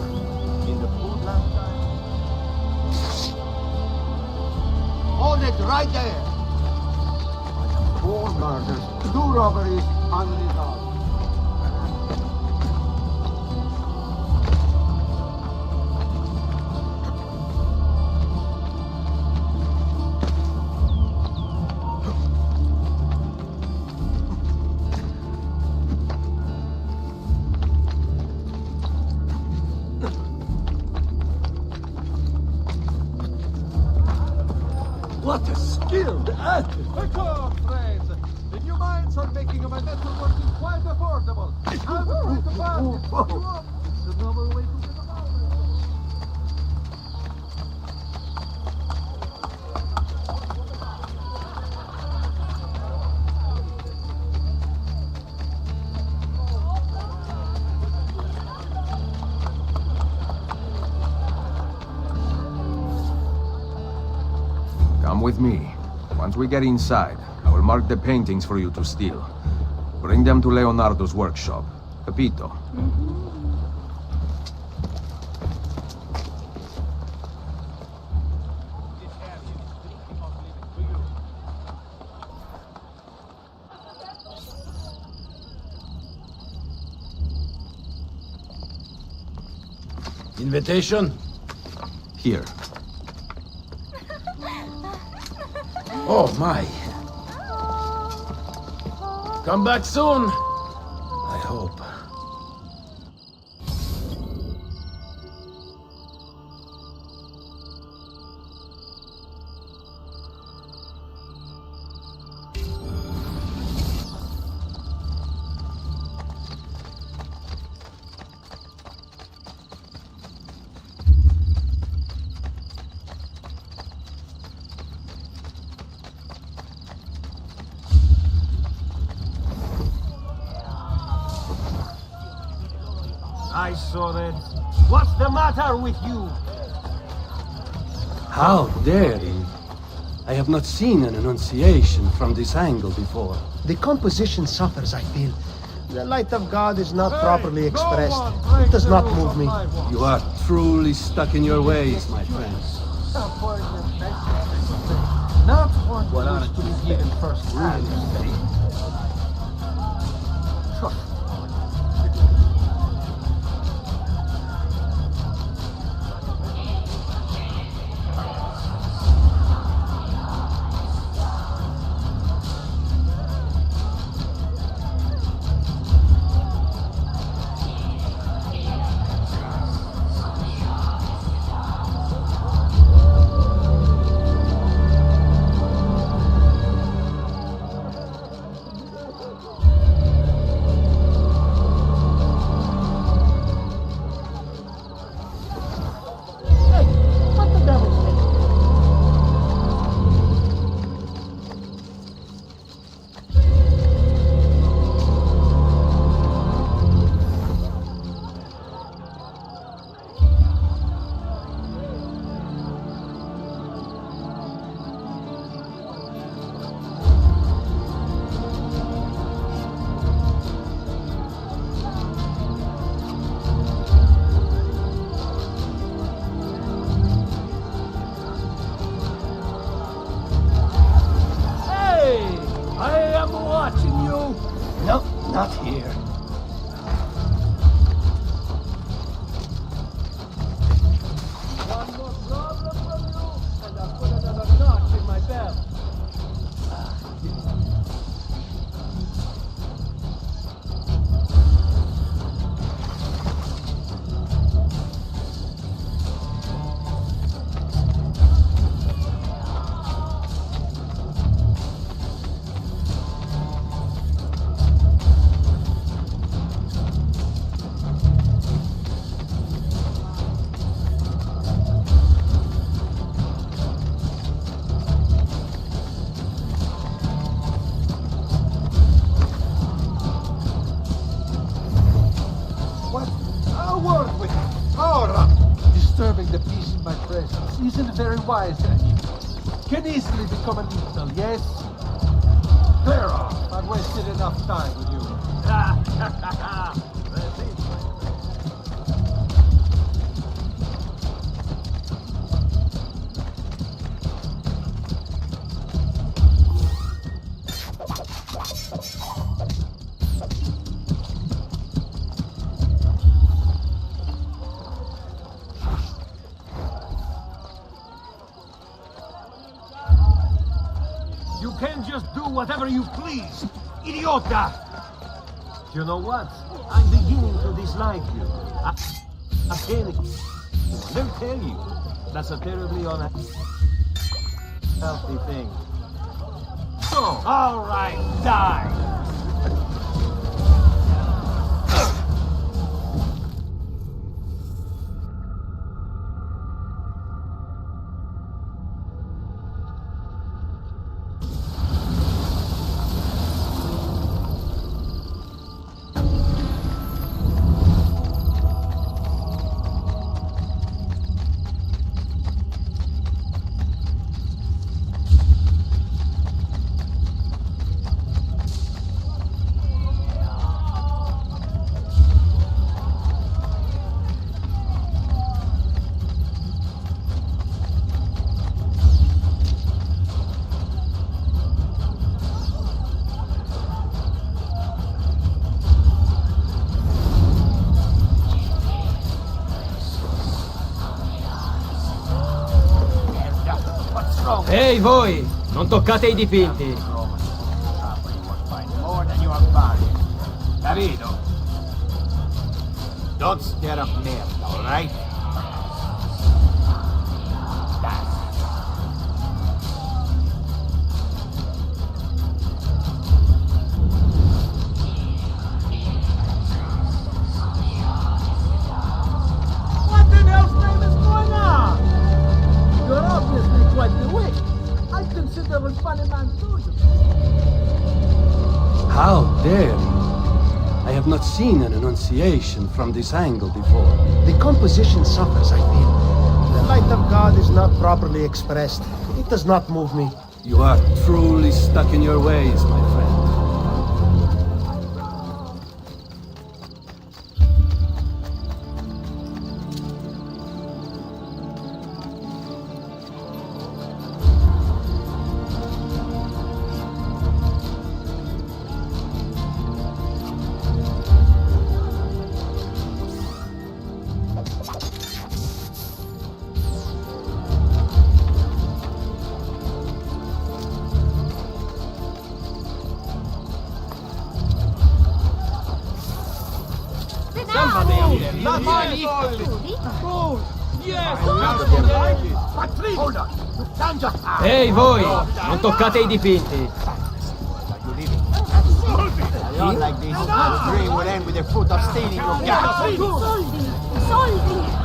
in the food last time. Hold it right there. 4 murders, 2 robberies, unresolved. What a skilled artist! Come, friends! The new mines are making my metal working quite affordable. I'm going to buy it. It's the novel way to get about it. Come with me. Once we get inside, I will mark the paintings for you to steal. Bring them to Leonardo's workshop. Capito? Invitation? Here. Oh my. Come back soon. I hope. I saw it. What's the matter with you? How dare you? I have not seen an Annunciation from this angle before. The composition suffers, I feel. The light of God is not properly expressed. It does not move me. You are truly stuck in your ways, my friend. Not one who is to be given first hand. Not here. One more problem from you, and I'll put another notch in my belt. Disturbing the peace in my presence isn't very wise, can easily become a neutral, yes? Clear off. I've wasted enough time with you. You can't just do whatever you please, idiota! You know what? I'm beginning to dislike you. Again, they'll tell you. That's a terribly unhealthy thing. So, all right, die! Ehi voi, non toccate i dipinti. More than you are buried. Capito? Don't stir up merda, all right? What the hell's name is going on? You're obviously quite bewitched. I consider a funny man too. How dare you? I have not seen an Annunciation from this angle before. The composition suffers, I feel. The light of God is not properly expressed. It does not move me. You are truly stuck in your ways, my friend. Ehi voi, non toccate i dipinti. I don't like this. The dream will end with the foot of stealing your gas. Soldi! Soldi!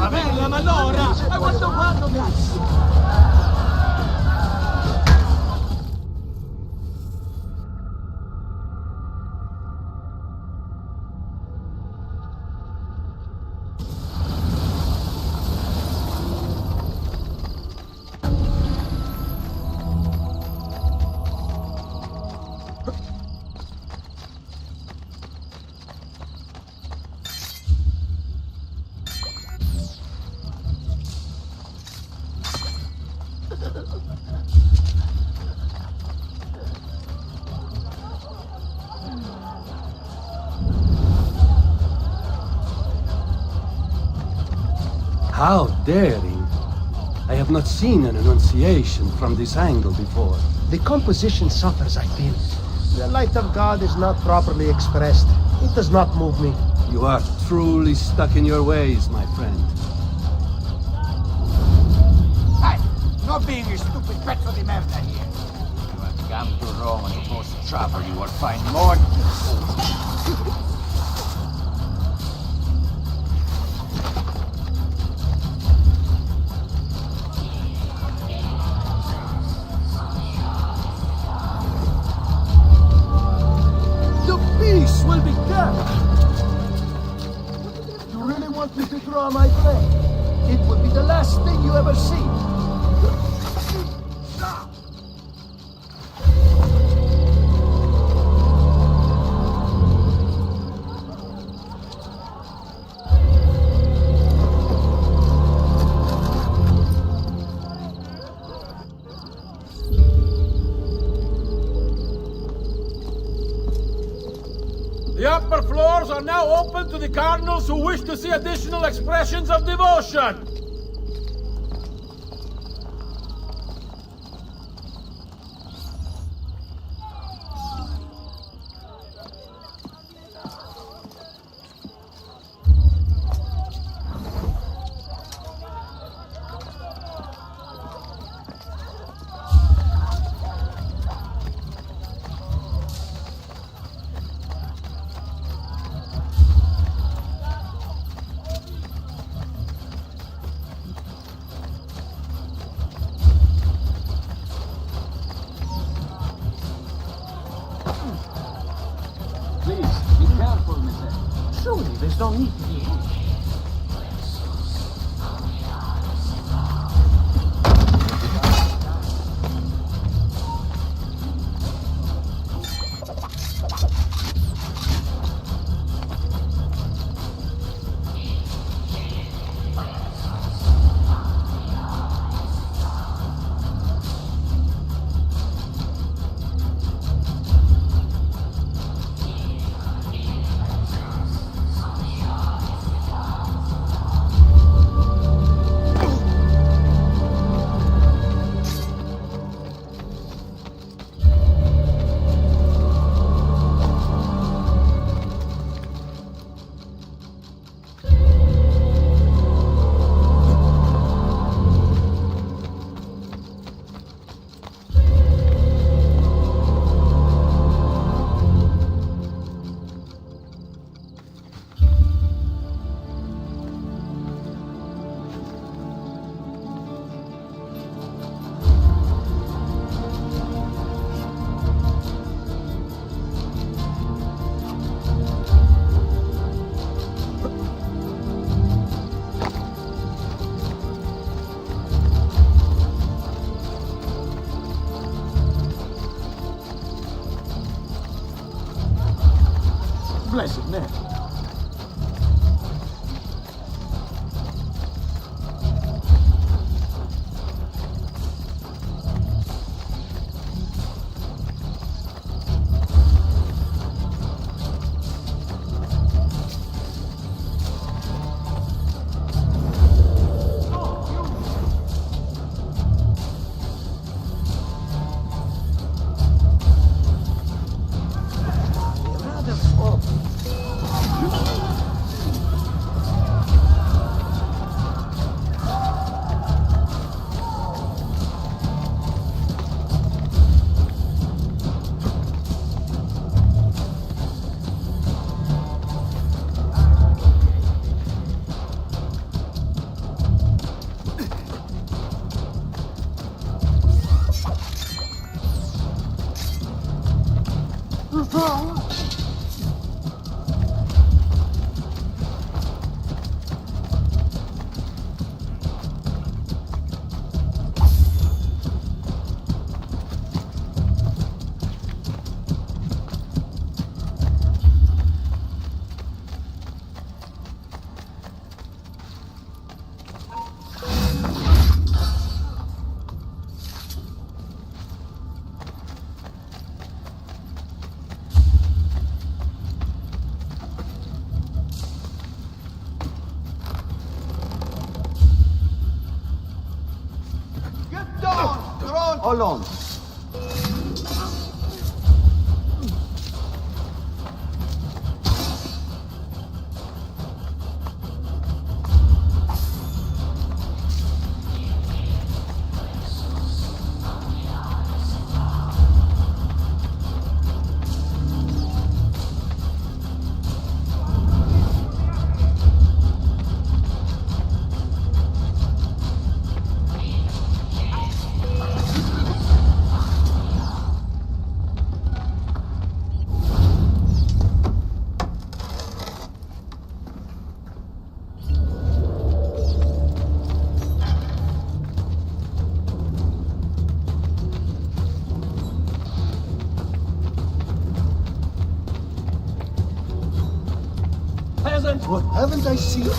Bella, ma allora! I want to handle this! How daring! I have not seen an Annunciation from this angle before. The composition suffers, I feel. The light of God is not properly expressed. It does not move me. You are truly stuck in your ways, my friend. Hey, not being a stupid pezzo di merda here. You have come to Rome and supposed to travel, you will find more. Will be kept. You really want me to draw my blade? It will be the last thing you ever see. The upper floors are now open to the cardinals who wish to see additional expressions of devotion. Surely there's no need to be here. blessed name. Hold on. What haven't I seen?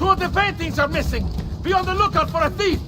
Two of the paintings are missing! Be on the lookout for a thief!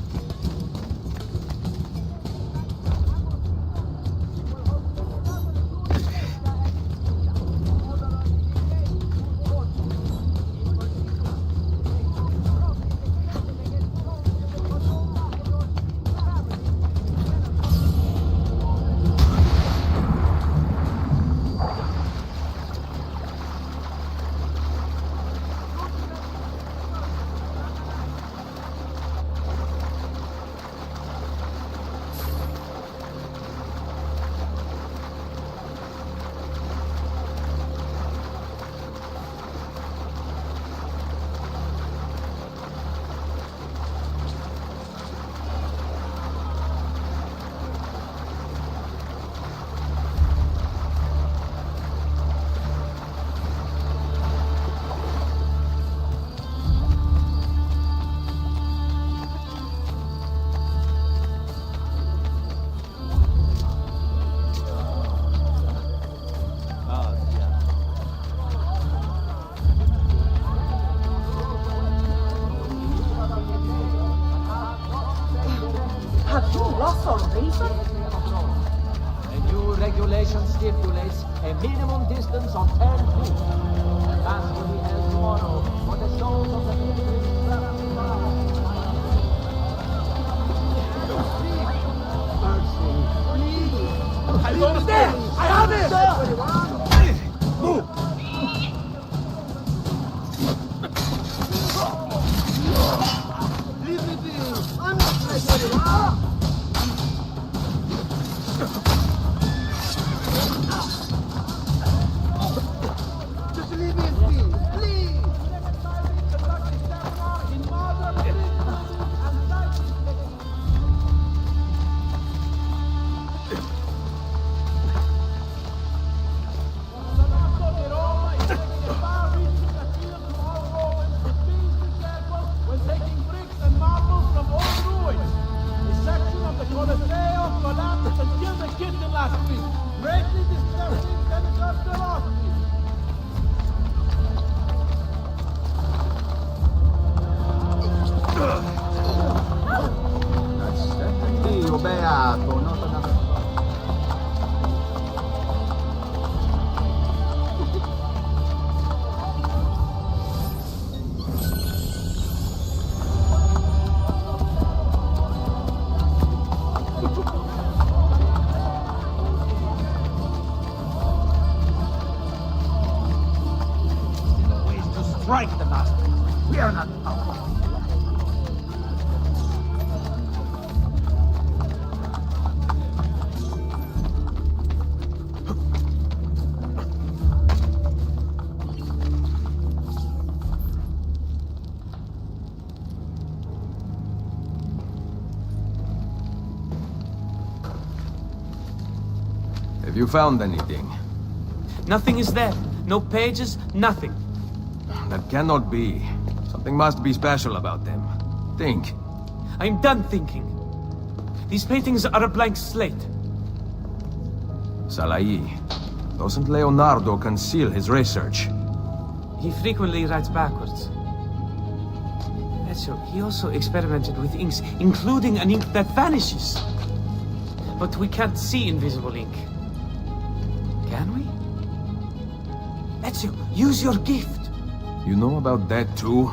Have you lost your reason? A new regulation stipulates a minimum distance of 10 feet. The mass will be held tomorrow for the shows of the pilgrims traveling by. I don't understand! I have it! Move! Leave me be! I'm not ready! Just leave me be! Please! When taking bricks and marbles from old ruins. A section of the Colosseo collapsed and killed a kitten last week. Greatly distressing Senator Delosky. Dio beato, not another. Ways to strike the master. We are not out. Have you found anything? Nothing is there. No pages, nothing. That cannot be. Something must be special about them. Think. I'm done thinking. These paintings are a blank slate. Salai. Doesn't Leonardo conceal his research? He frequently writes backwards. Ezio, he also experimented with inks, including an ink that vanishes. But we can't see invisible ink. Can we? Ezio, use your gift. You know about that too?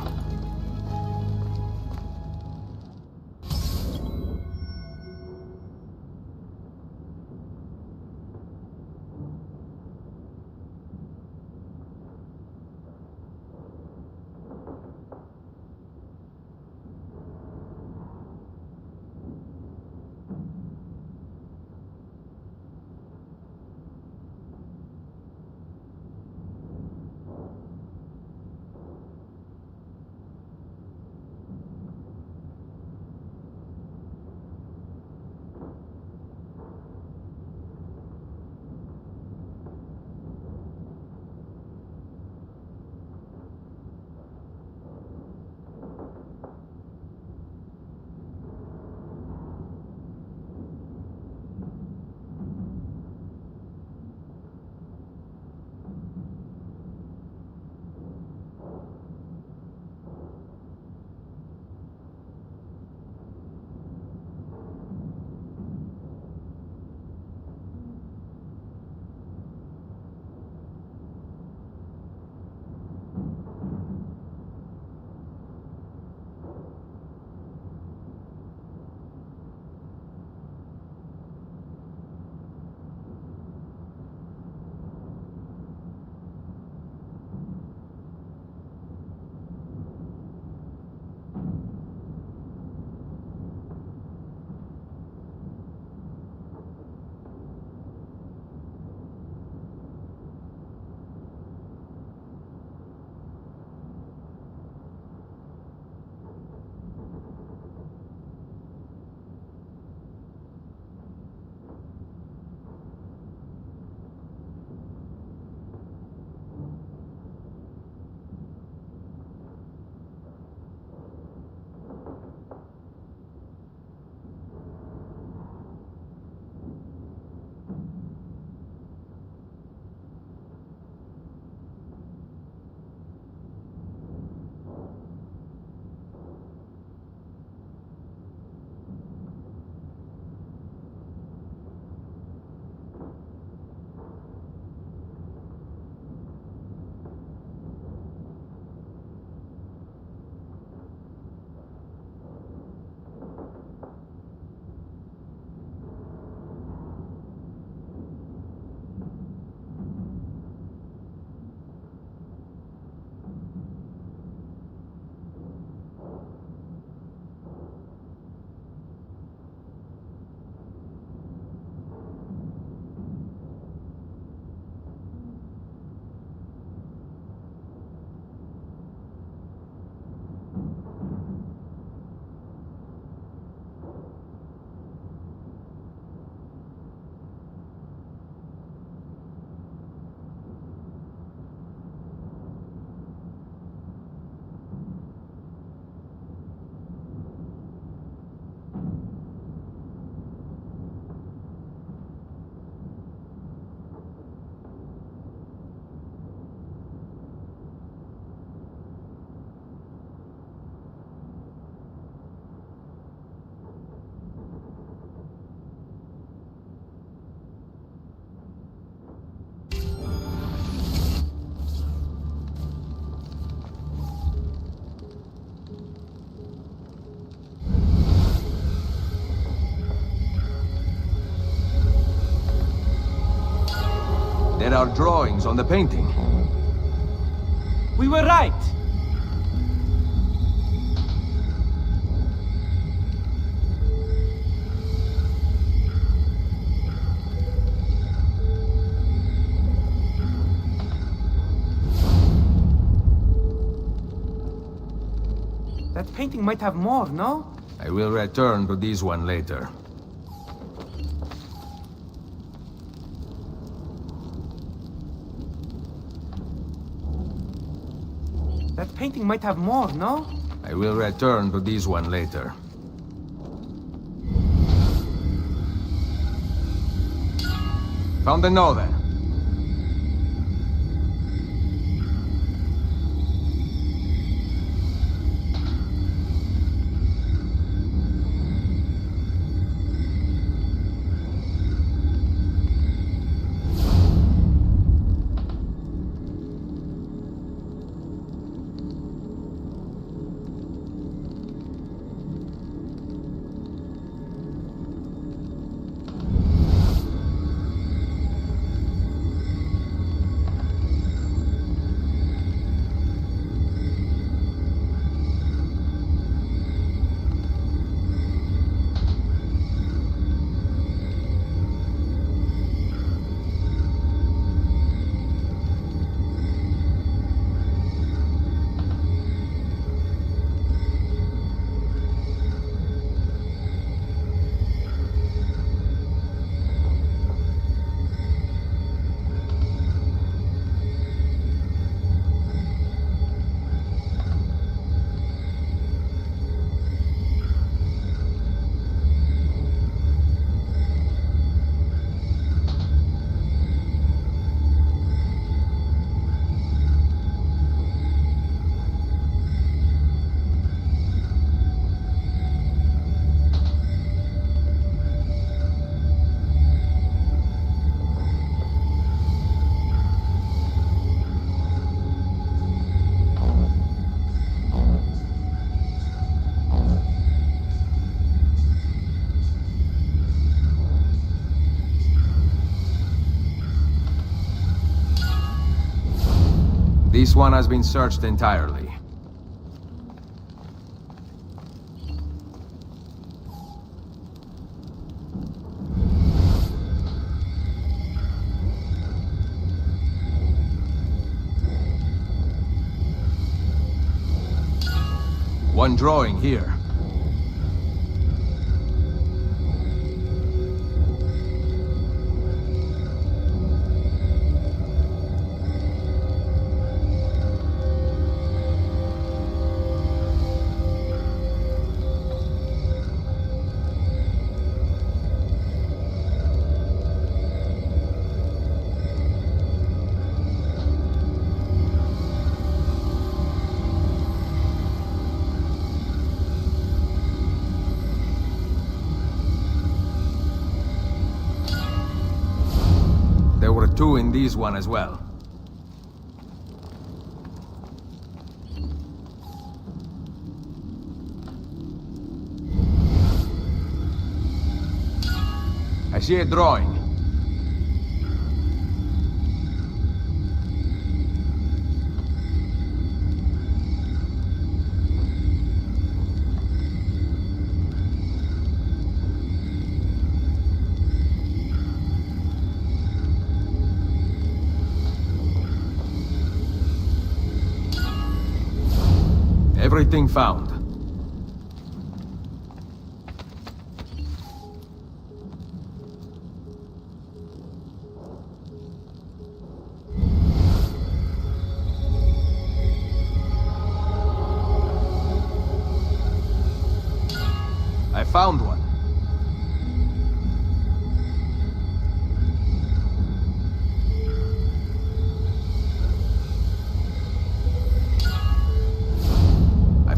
There are drawings on the painting. We were right! That painting might have more, no? I will return to this one later. That painting might have more, no? I will return to this one later. Found another. This one has been searched entirely. One drawing here. There were two in this one as well. I see a drawing. Everything found. I found one.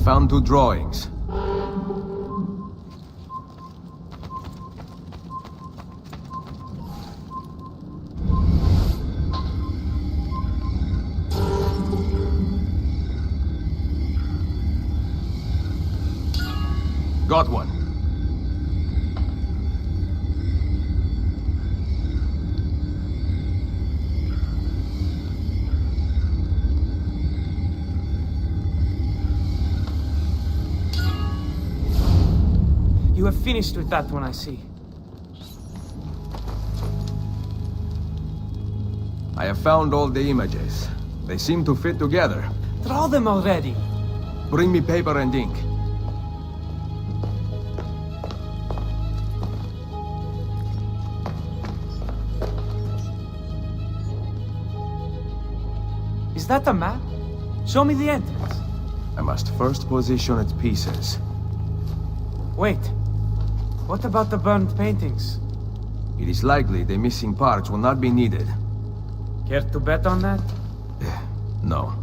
Found two drawings. Got one. You have finished with that one, I see. I have found all the images. They seem to fit together. Draw them already. Bring me paper and ink. Is that a map? Show me the entrance. I must first position its pieces. Wait. What about the burned paintings? It is likely the missing parts will not be needed. Care to bet on that? No.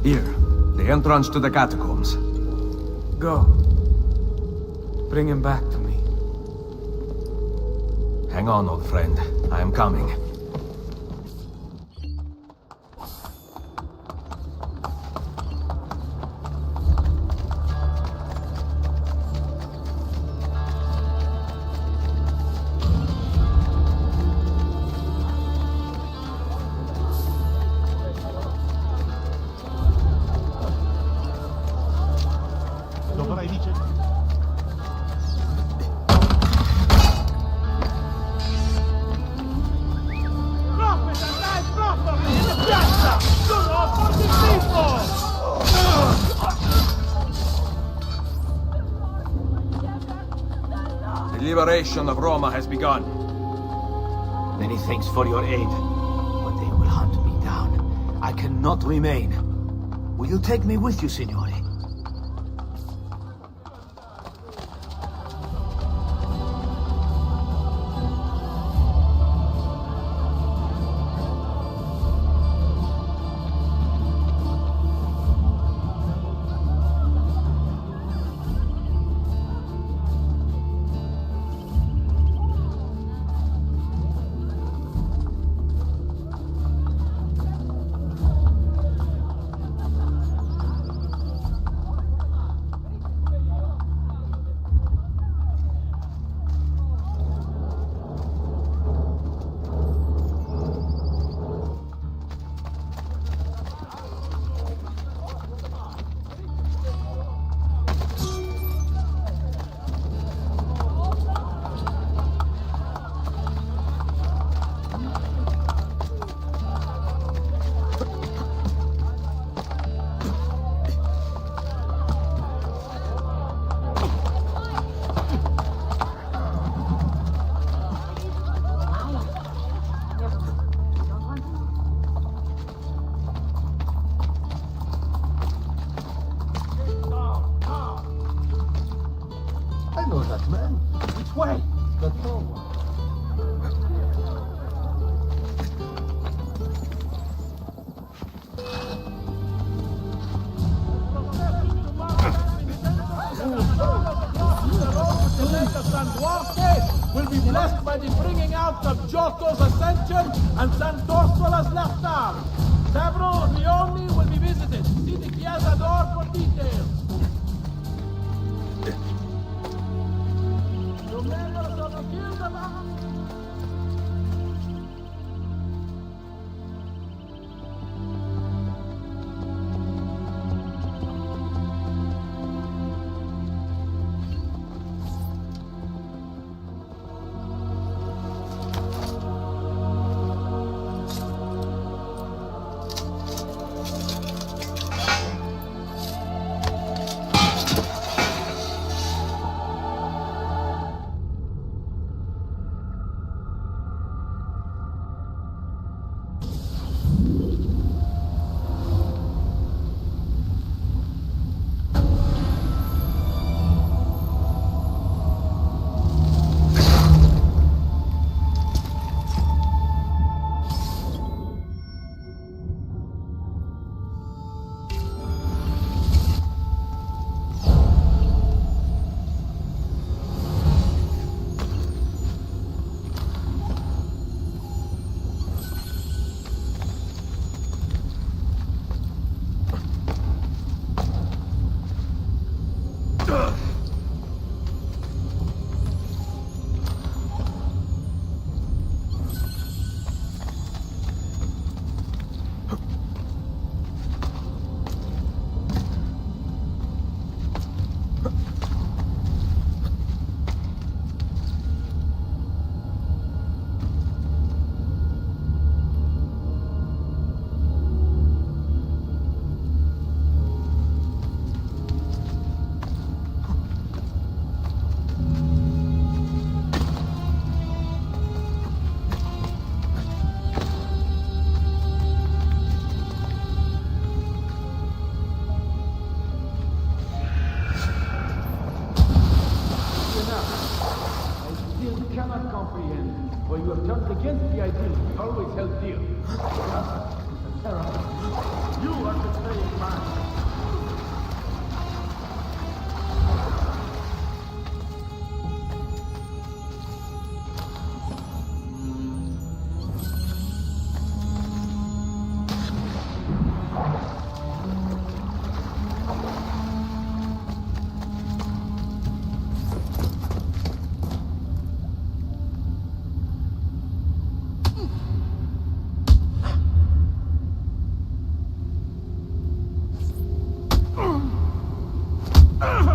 Here, the entrance to the catacombs. Go. Bring him back to me. Hang on, old friend. I am coming. Dovrai dice... The liberation of Roma has begun. Many thanks for your aid, but they will hunt me down. I cannot remain. Will you take me with you, Signore? I know that man. Which way? The forward. San Duarte will be blessed by the bringing out of Giotto's ascension and San Dorsola's left arm. Stavro Leone will be visited. See the Chiesa door for details. The members of the Guild of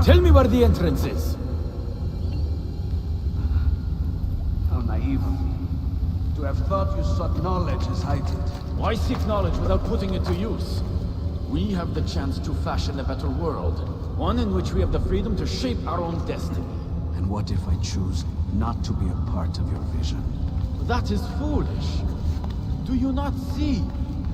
Tell me where the entrance is. How naive of me. To have thought you sought knowledge as I did. Why seek knowledge without putting it to use? We have the chance to fashion a better world. One in which we have the freedom to shape our own destiny. And what if I choose not to be a part of your vision? That is foolish. Do you not see?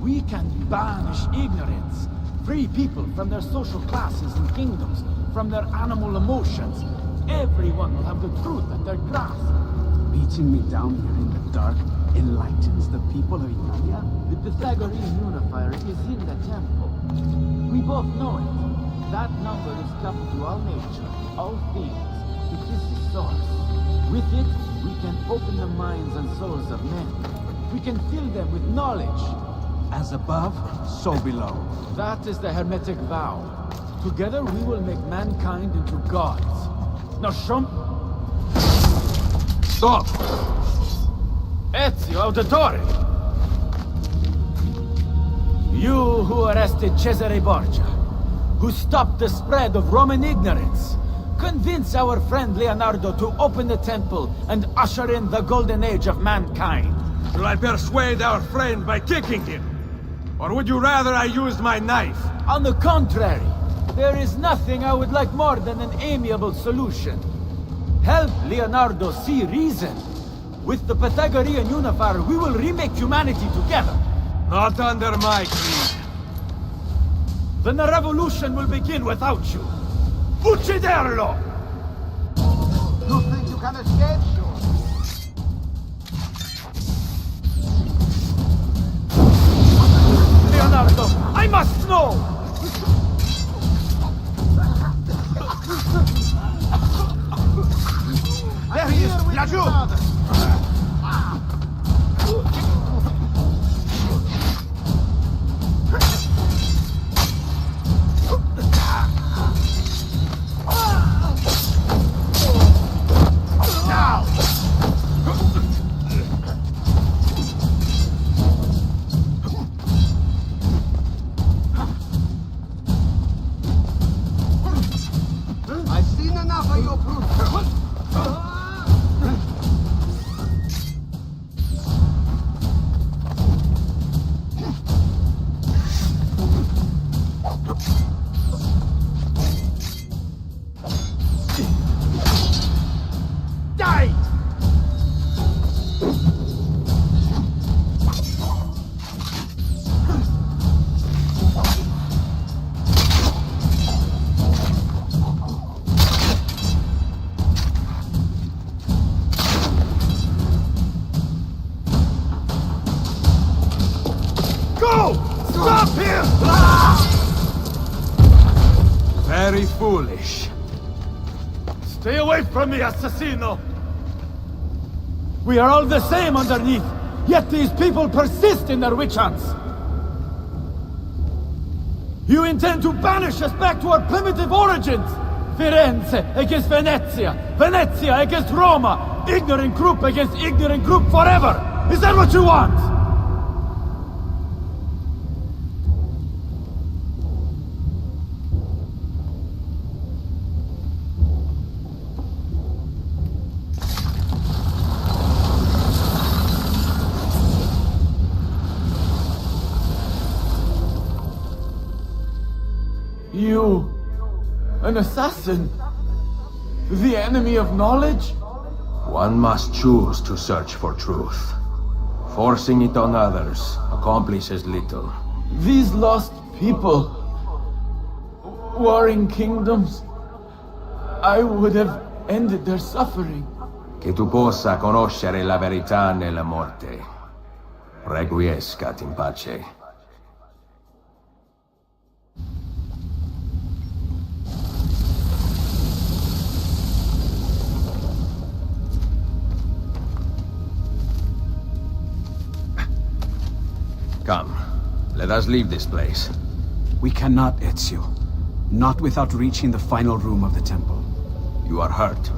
We can banish ignorance. Free people from their social classes and kingdoms, from their animal emotions. Everyone will have the truth at their grasp. Beating me down here in the dark enlightens the people of Italia? The Pythagorean unifier is in the temple. We both know it. That number is common to all nature, all things. It is the source. With it, we can open the minds and souls of men. We can fill them with knowledge. As above, so below. That is the Hermetic vow. Together we will make mankind into gods. Now Stop! Ezio Auditore! You who arrested Cesare Borgia, who stopped the spread of Roman ignorance, convince our friend Leonardo to open the temple and usher in the golden age of mankind. Will I persuade our friend by kicking him? Or would you rather I used my knife? On the contrary, there is nothing I would like more than an amiable solution. Help Leonardo see reason. With the Pythagorean unifier, we will remake humanity together. Not under my creed. Then the revolution will begin without you. Ucciderlo! You think you can escape? Leonardo, I must know! There he is! Laggiù! I've seen enough of your brute. Die! Go! Stop him! Very foolish. Stay away from me, assassino! We are all the same underneath, yet these people persist in their witch hunts. You intend to banish us back to our primitive origins! Firenze against Venezia, Venezia against Roma, ignorant group against ignorant group forever! Is that what you want? You, an assassin? The enemy of knowledge? One must choose to search for truth. Forcing it on others accomplishes little. These lost people, warring kingdoms, I would have ended their suffering. Che tu possa conoscere la verità nella morte. Requiescat in pace. Come, let us leave this place. We cannot, Ezio. Not without reaching the final room of the temple. You are hurt.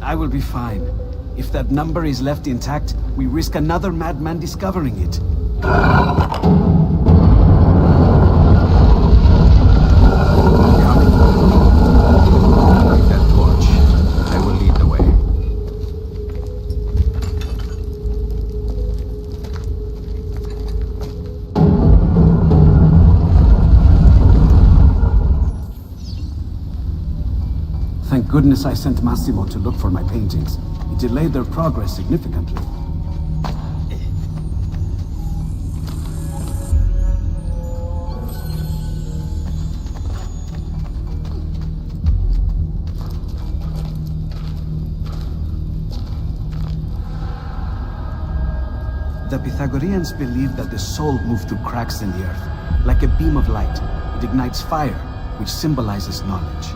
I will be fine. If that number is left intact, we risk another madman discovering it. Coming. Thank goodness I sent Massimo to look for my paintings. It delayed their progress significantly. The Pythagoreans believed that the soul moved through cracks in the earth. Like a beam of light, it ignites fire, which symbolizes knowledge.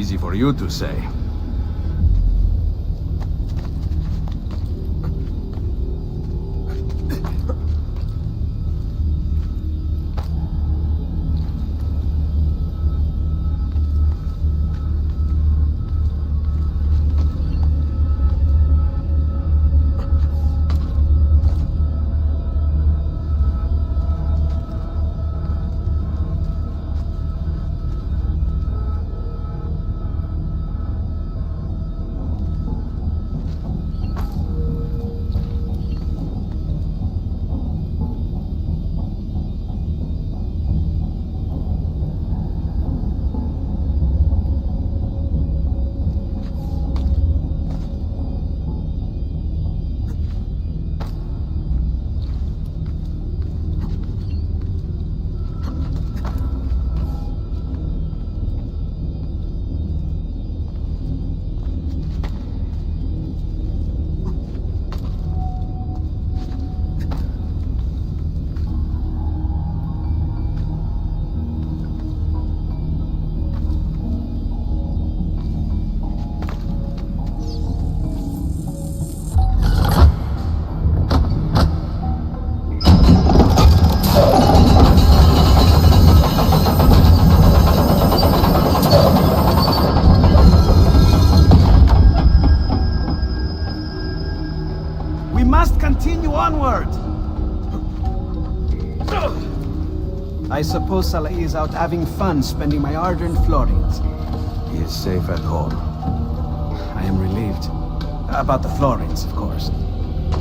easy for you to say. Onward! I suppose Salai is out having fun spending my hard-earned florins. He is safe at home. I am relieved. About the florins, of course.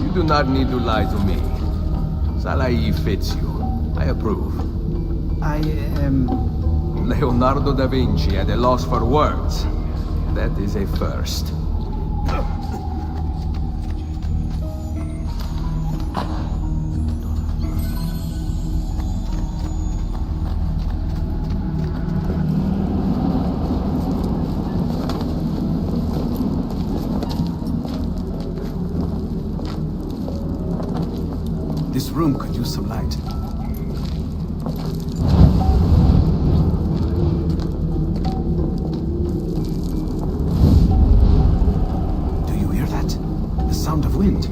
You do not need to lie to me. Salai fits you. I approve. I am... Leonardo da Vinci at a loss for words. That is a first. This room could use some light. Do you hear that? The sound of wind.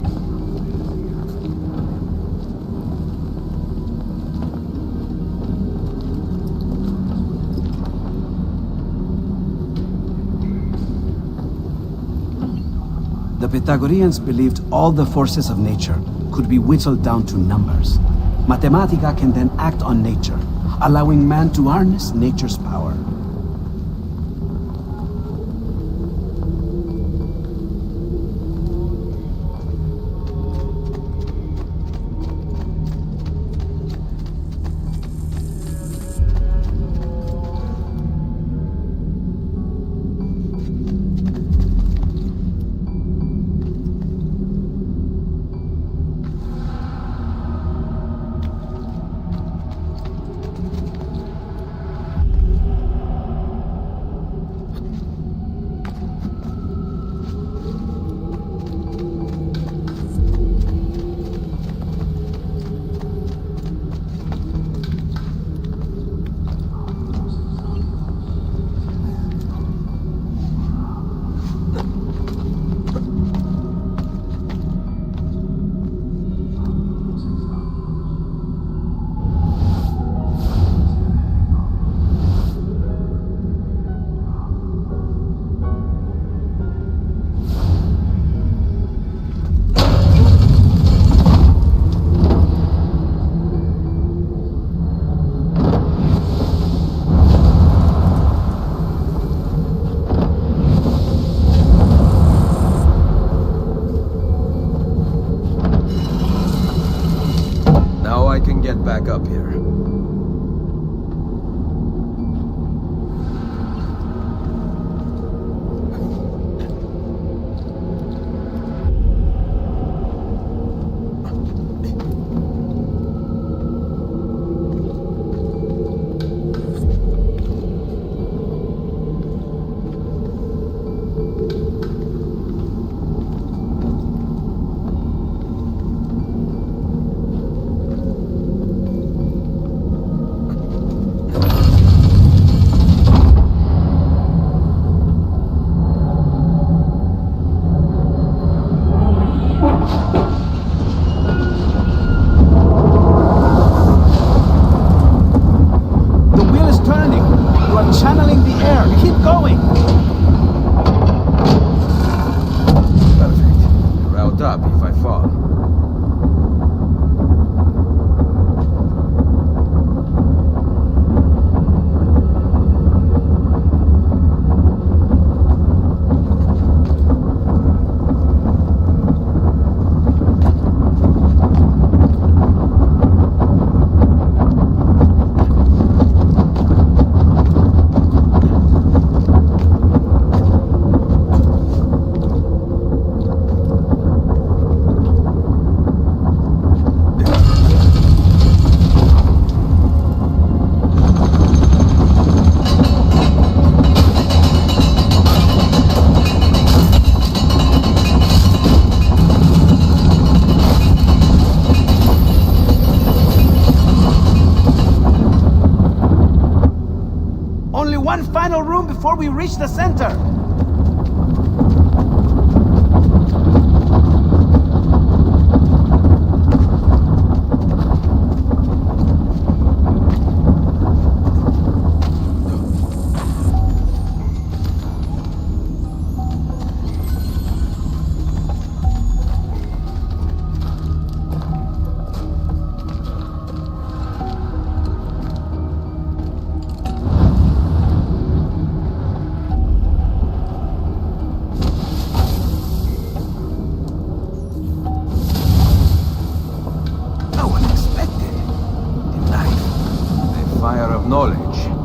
The Pythagoreans believed all the forces of nature could be whittled down to numbers. Mathematica can then act on nature, allowing man to harness nature's power. Back up here. up if I fall. One final room before we reach the center.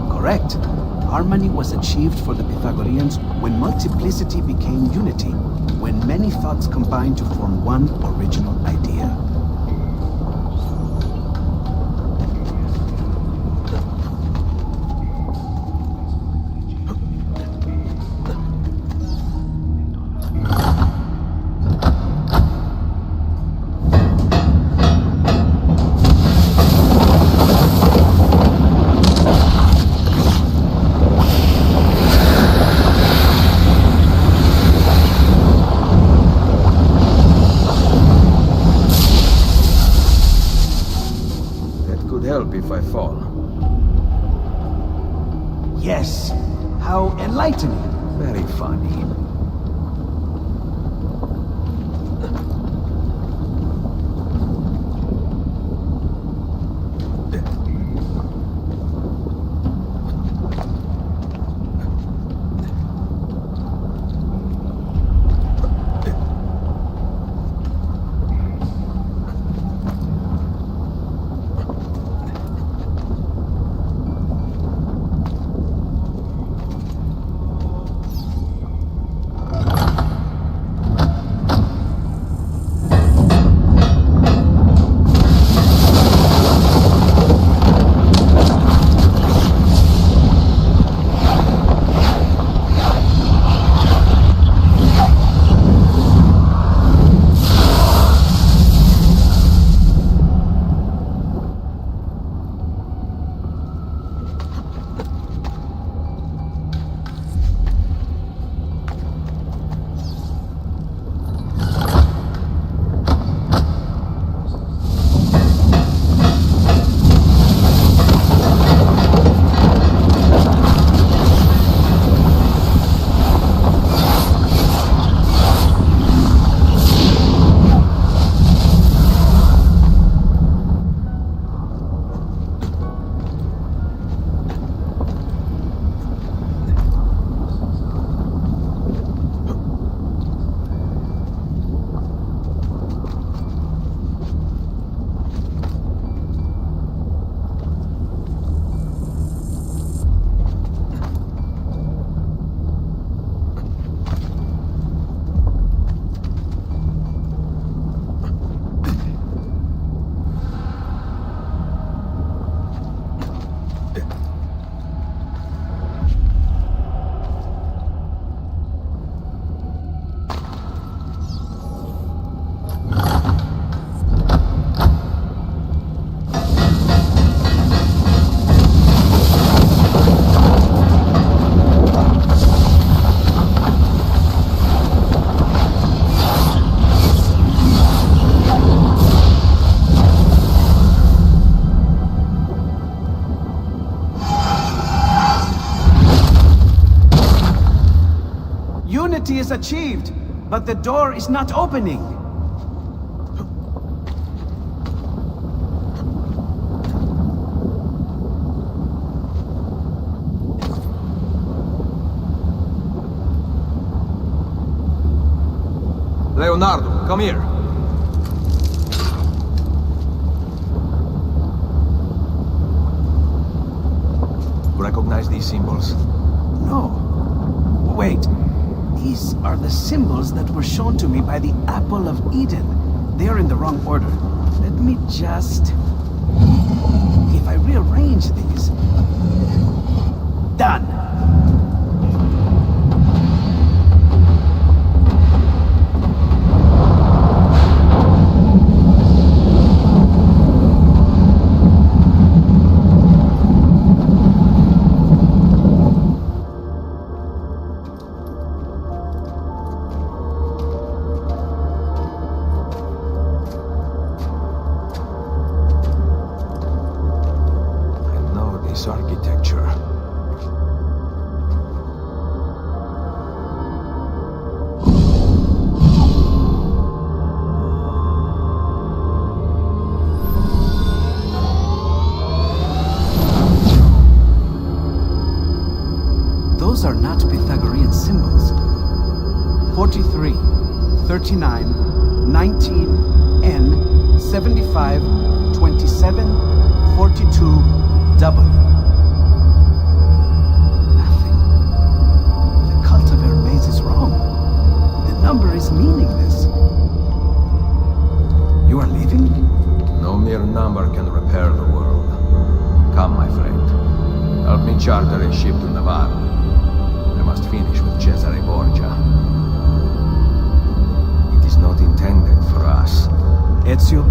Correct. Harmony was achieved for the Pythagoreans when multiplicity became unity, when many thoughts combined to form one original idea. If I fall. Yes. How enlightening. Very funny. Unity is achieved, but the door is not opening. Leonardo, come here. Recognize these symbols? No. Wait. These are the symbols that were shown to me by the Apple of Eden. They are in the wrong order. Let me just... If I rearrange these... Done! Architecture. Those are not Pythagorean symbols. 43, 39, 19, N, 75, 27, 42, W. Number is meaningless. You are leaving? No mere number can repair the world. Come, my friend. Help me charter a ship to Navarre. I must finish with Cesare Borgia. It is not intended for us. Ezio,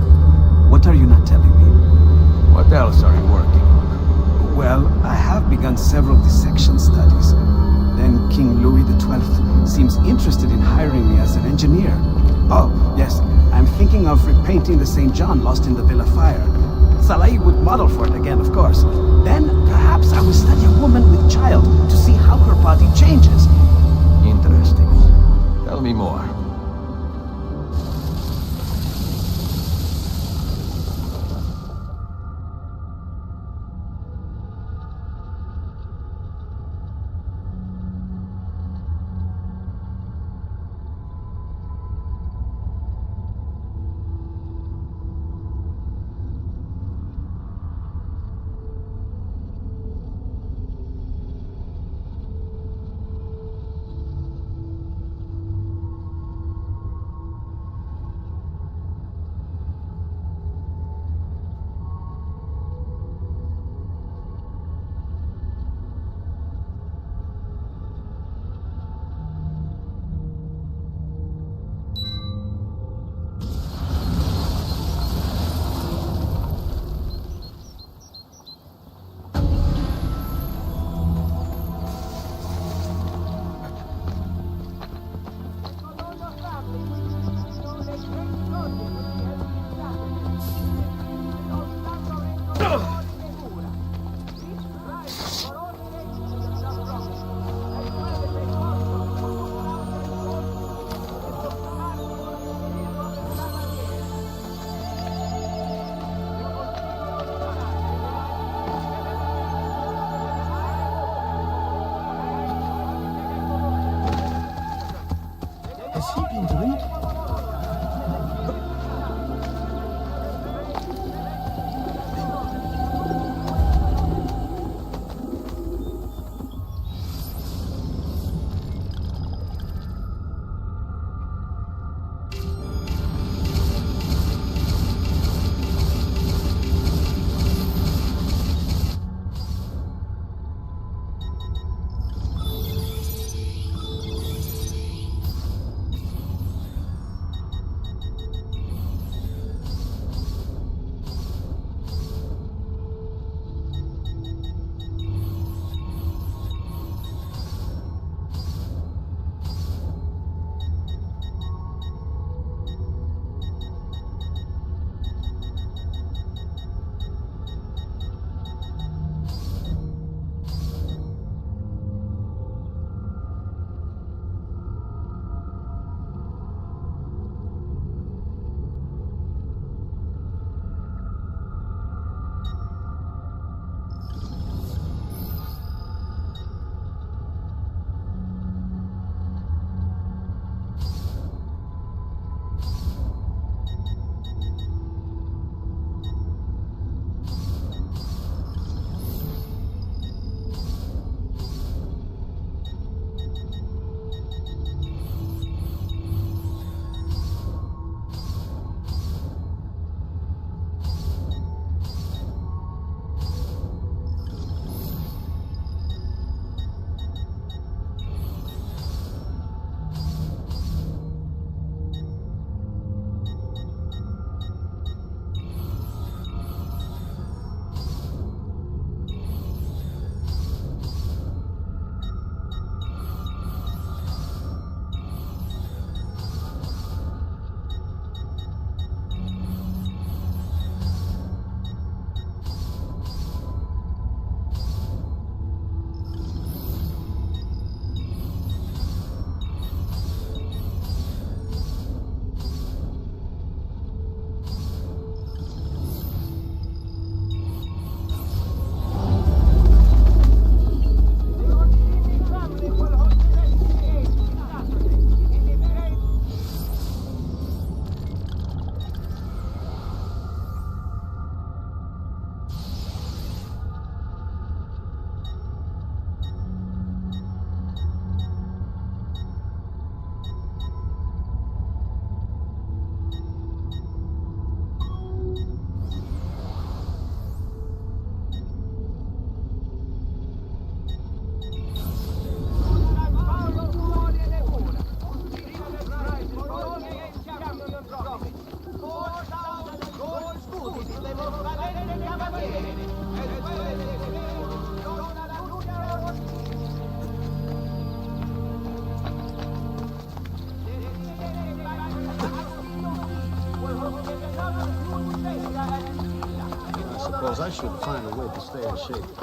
what are you not telling me? What else are you working on? Well, I have begun several dissection studies. Then King Louis XII seems interested in hiring me as an engineer. Oh, yes, I'm thinking of repainting the St. John lost in the Villa fire. Salai would model for it again, of course. Then, perhaps I will study a woman with child to see how her body changes. Interesting. Tell me more. suppose I should find a way to stay in shape.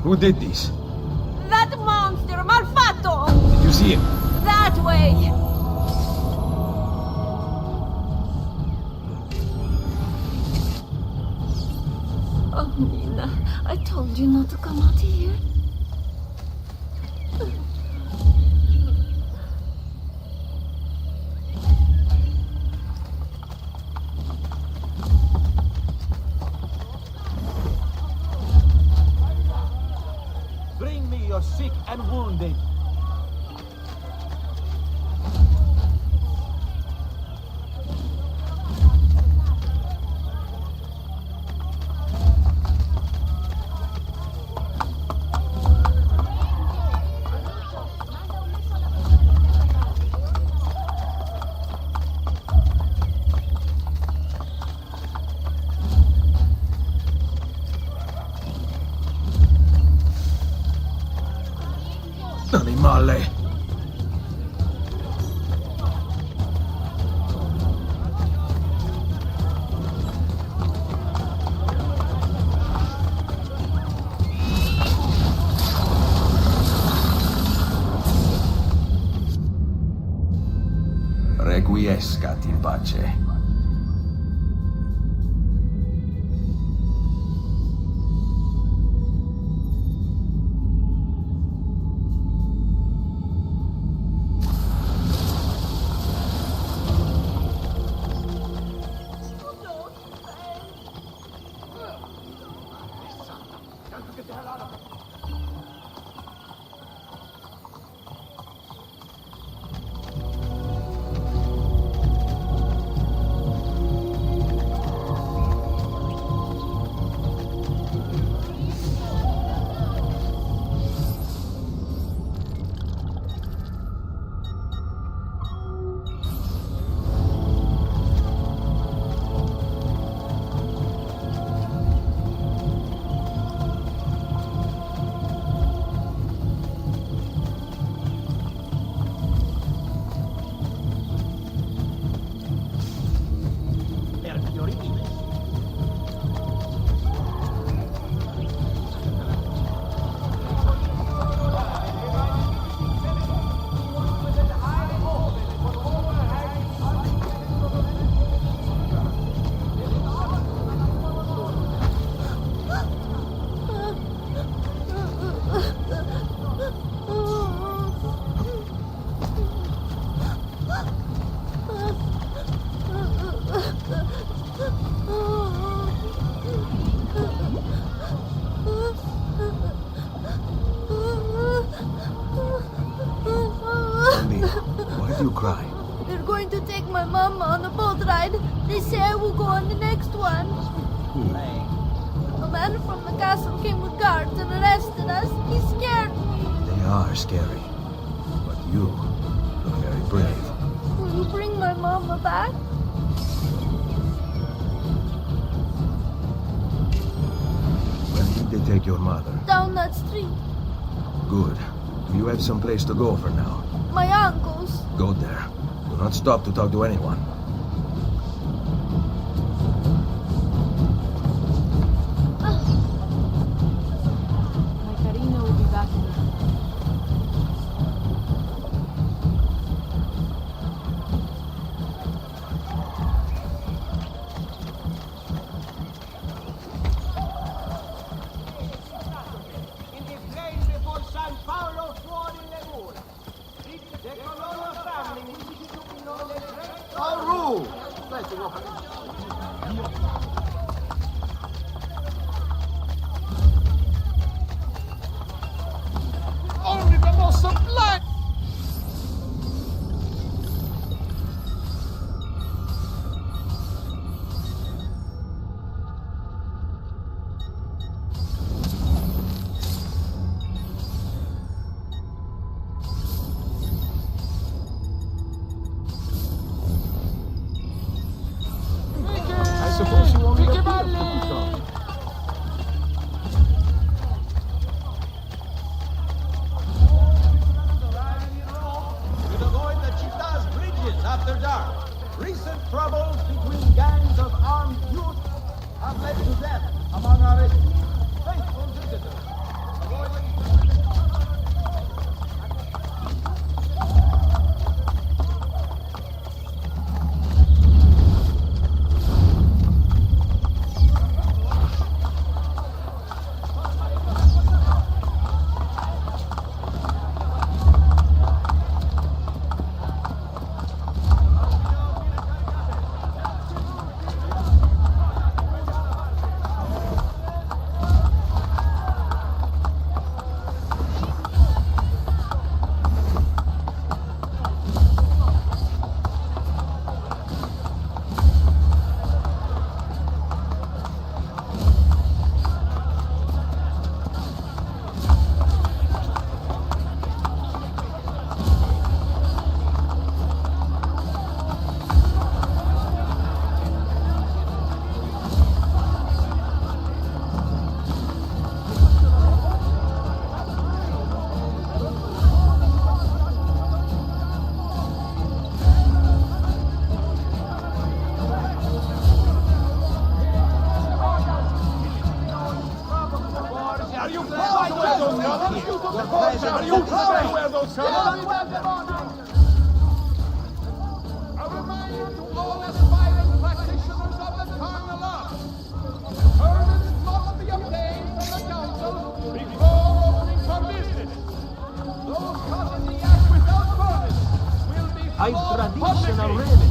Who did this? That monster, Malfatto! Did you see him? That way! Oh, Nina, I told you not to come out here. Bring me your sick and wounded. Animale! Requiescat in pace. You cry. They're going to take my mama on a boat ride. They say I will go on the next one. A man from the castle came with guards and arrested us. He scared me. They are scary. But you look very brave. Will you bring my mama back? When did they take your mother? Down that street. Good. Do you have some place to go for now? My uncle's. Go there. Do not stop to talk to anyone. My Karina will be back in a those colors? Of course, are you sure you wear those colors? A reminder to all aspiring practitioners of the carnal art. Permits must be obtained from the council before opening for business. Those caught in the act without permits will be flawed traditional publicly. remedy.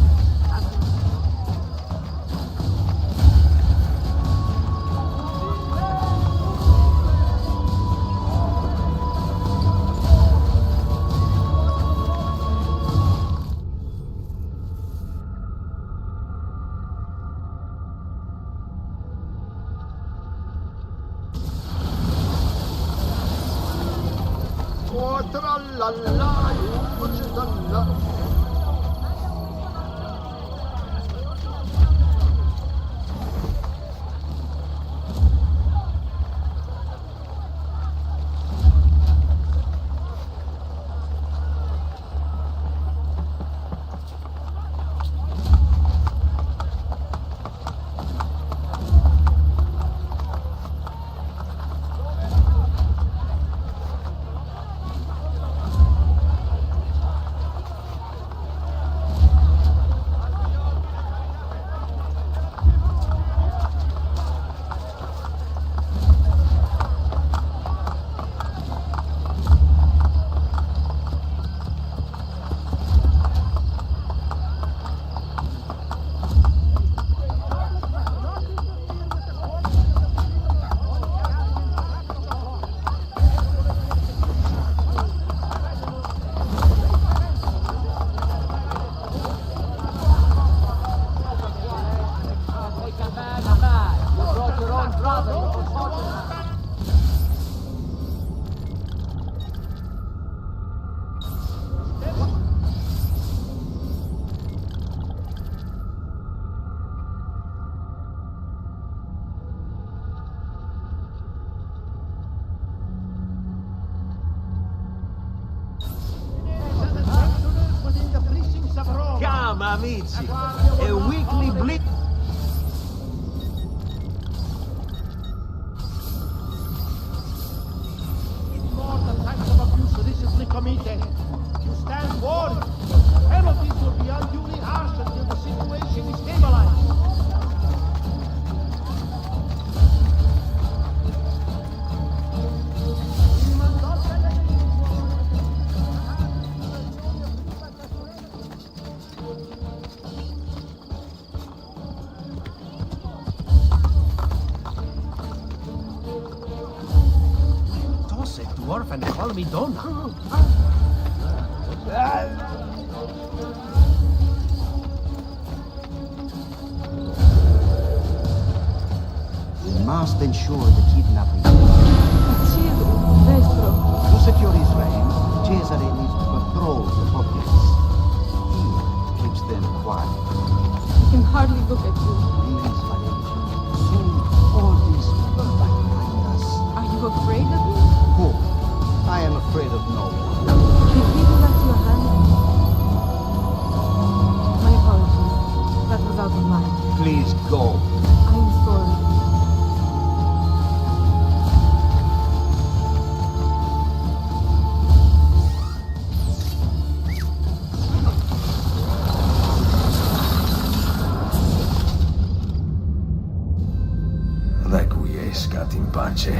Amici, a weekly blitz. Ignore the types of abuse recently committed. You stand warned. Penalties will be unduly harsh until the situation is stabilized. Dwarf and call me Donna. We must ensure the kidnapping. Destro. To secure his reign, Cesare needs to control the populace. He keeps them quiet. I can hardly look at you. Please, Valencia. Soon all this will be behind us. Are you afraid of me? Who? I am afraid of no one. Did he relax your hand? My apologies. That was out of line. Please go. I'm sorry. Requiescat in pace.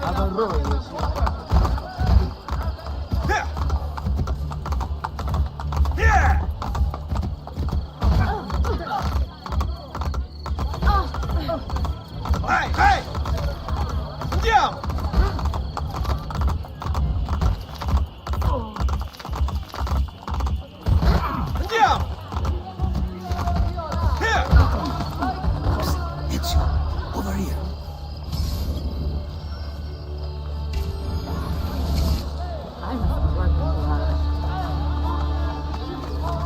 Avarroes. Hey! Andiamo! Andiamo! Here! Ezio, over here. I must be working too hard.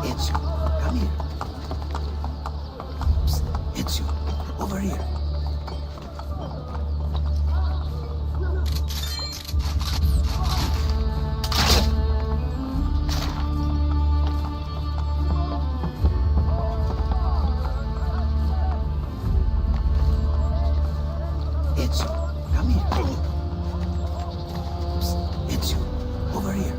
Ezio, come here. Psst, Ezio, over here. Ezio, come here. Psst, Ezio, over here.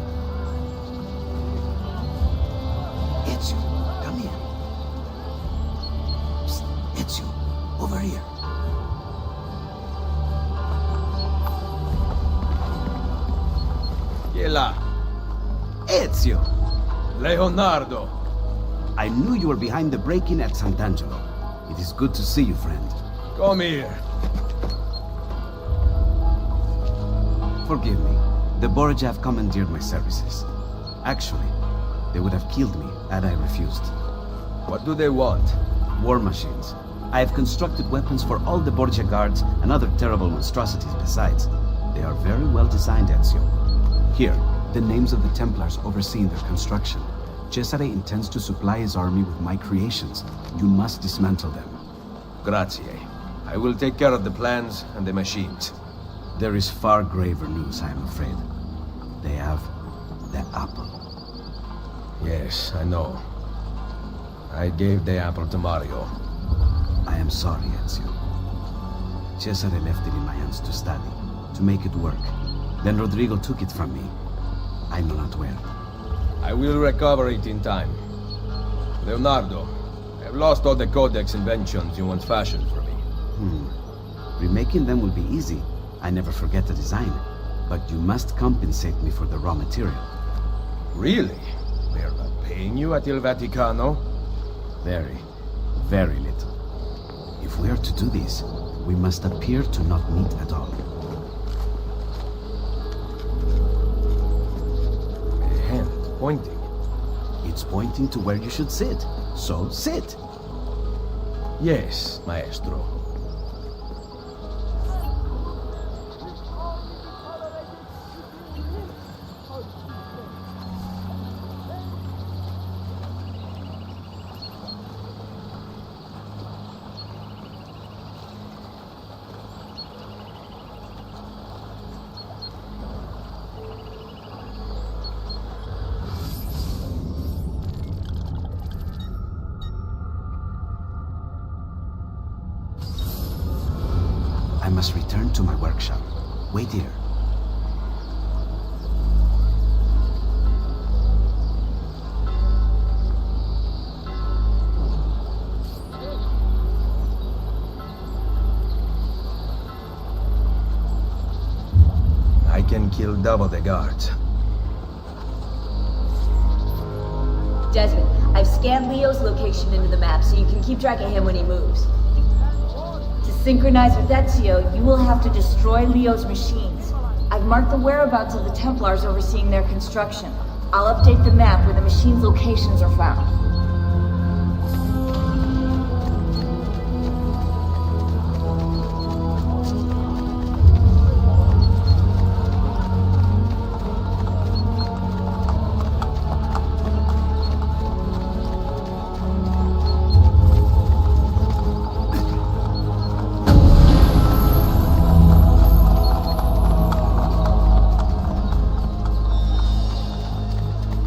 Ezio, come here. Psst, Ezio, over here. Chi è là? Ezio! Leonardo! I knew you were behind the break-in at Sant'Angelo. It is good to see you, friend. Come here. Forgive me. The Borgia have commandeered my services. Actually, they would have killed me had I refused. What do they want? War machines. I have constructed weapons for all the Borgia guards and other terrible monstrosities besides. They are very well designed, Ezio. Here, the names of the Templars overseeing their construction. Cesare intends to supply his army with my creations. You must dismantle them. Grazie. I will take care of the plans and the machines. There is far graver news, I am afraid. They have the apple. Yes, I know. I gave the apple to Mario. I am sorry, Ezio. Cesare left it in my hands to study, to make it work. Then Rodrigo took it from me. I know not where. I will recover it in time. Leonardo, I've lost all the codex inventions you once fashioned for me. Remaking them will be easy. I never forget the design. But you must compensate me for the raw material. Really? They are not paying you at Il Vaticano? Very, very little. If we are to do this, we must appear to not meet at all. A hand pointing. It's pointing to where you should sit. So sit. Yes, maestro. I must return to my workshop. Wait here. I can kill double the guards. Desmond, I've scanned Leo's location into the map so you can keep track of him when he moves. To synchronize with Ezio, you will have to destroy Leo's machines. I've marked the whereabouts of the Templars overseeing their construction. I'll update the map where the machines' locations are found.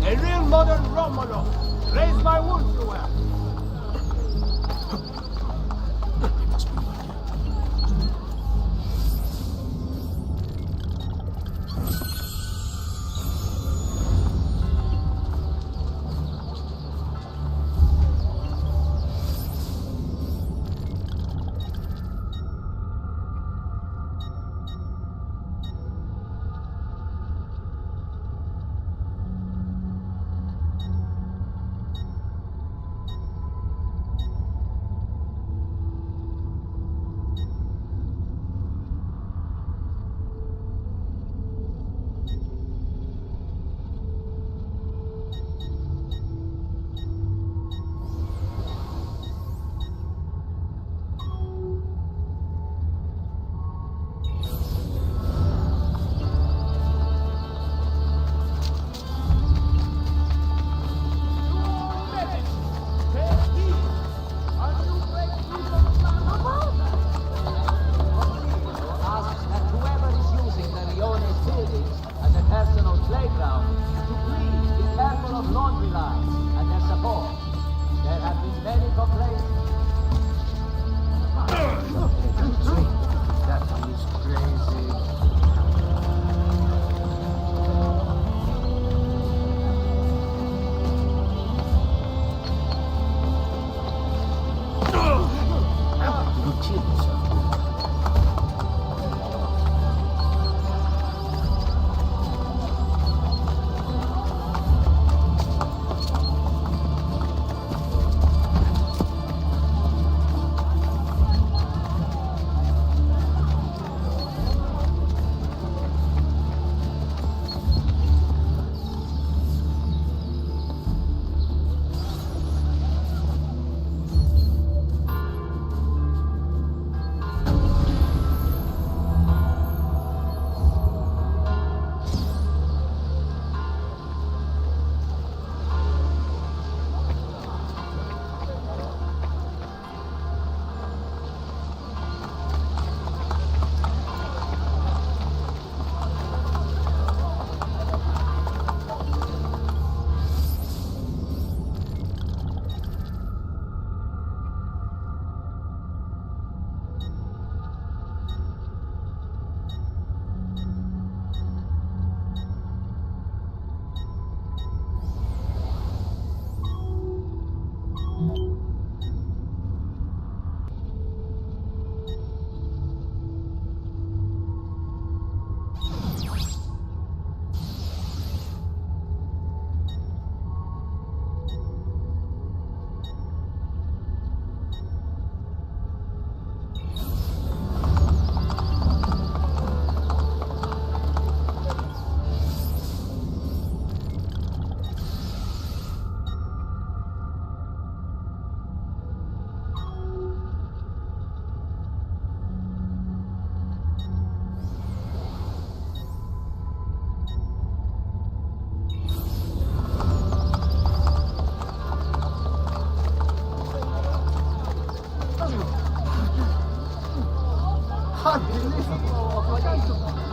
A real modern Romolo. Raise my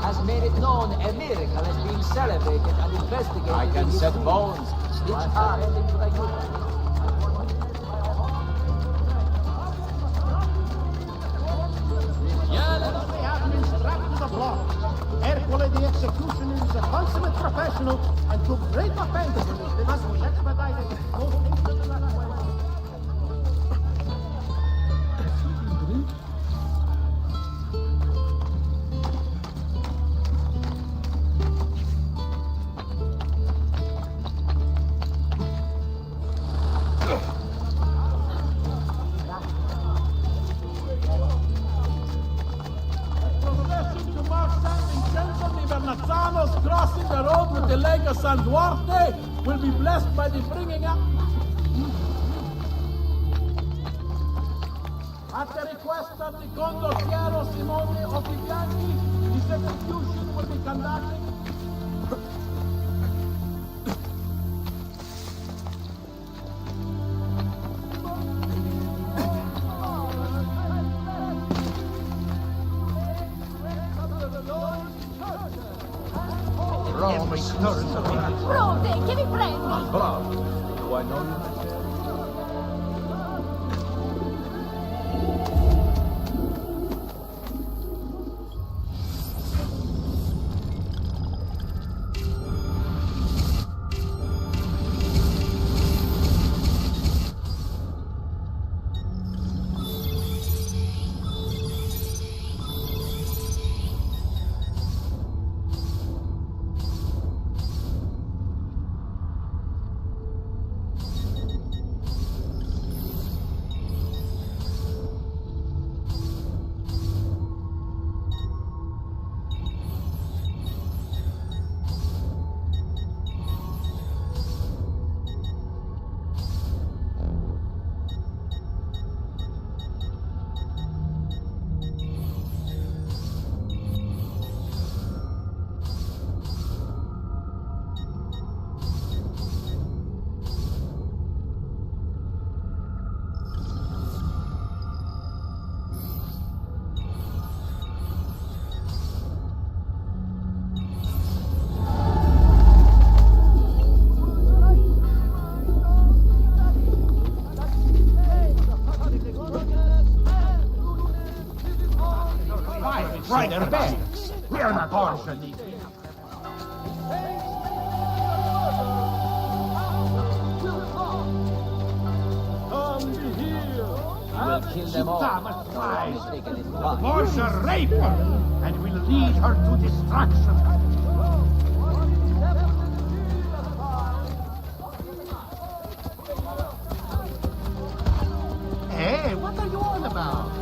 has made it known a miracle is being celebrated and investigated. I can set bones. Which are heading to the Union. They have been strapped to the block. Hercule the executioner is a consummate professional and took great offense. They must be expedited most instantly. Crossing the road with the leg of San Duarte will be blessed by the bringing up. At the request of the Condottiero Simone Officianti, this execution will be conducted. Rome stirs again. Pronte, che vi prendi? Bravo. Do I know you? Right, they're back. We are not partially. Come be here. We'll kill them all. The boy's a raper, and will lead her to destruction. Hey, what are you on about?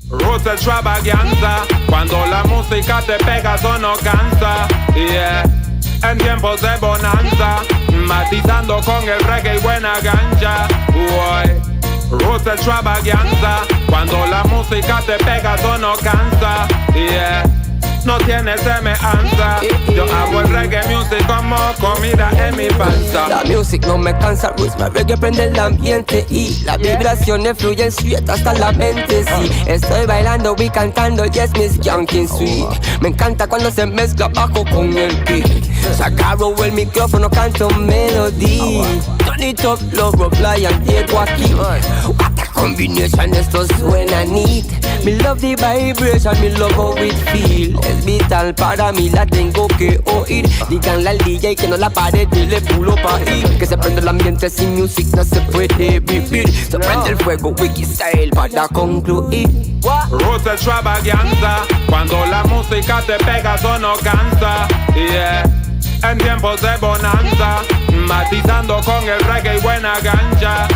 Ruta extravaganza, cuando la música te pega eso no cansa, yeah. En tiempos de bonanza, matizando con el reggae y buena gancha, uy. Ruta extravaganza, cuando la música te pega eso no cansa, yeah. No tiene semejanza. Yo hago el reggae music como comida en mi panza. La music no me cansa, roots, my reggae prende el ambiente y las vibraciones fluyen straight hasta la mente. Sí, estoy bailando y cantando, yes, Miss Junkin' Sweet. Me encanta cuando se mezcla bajo con el beat. Sacaron el micrófono, canto melody. Turn it up, love, Rob Lion, Diego aquí. Combination esto suena neat. Me love the vibration, me love how it feel. Es vital para mí, la tengo que oír. Díganle al DJ que no la pare, dile pulo pa' ir. Que se prende el ambiente, sin music no se puede vivir. Se prende el fuego, wiki style para concluir. Roots extravaganza, cuando la música te pega eso no cansa. Yeah. En tiempos de bonanza, matizando con el reggae y buena gancha.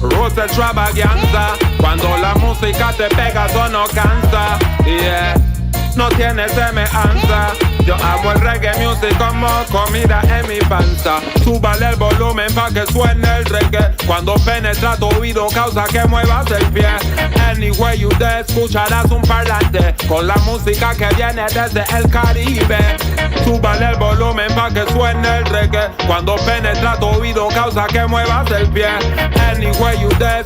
Roots extravaganza, cuando la música te pega eso no cansa. Yeah. No tiene semejanza. Yo amo el reggae music como comida en mi panza. Súbale el volumen pa' que suene el reggae. Cuando penetra tu oído causa que muevas el pie. Anyway you there escucharás un parlante con la música que viene desde el Caribe. Súbale el volumen pa' que suene el reggae. Cuando penetra tu oído causa que muevas el pie. Anyway you there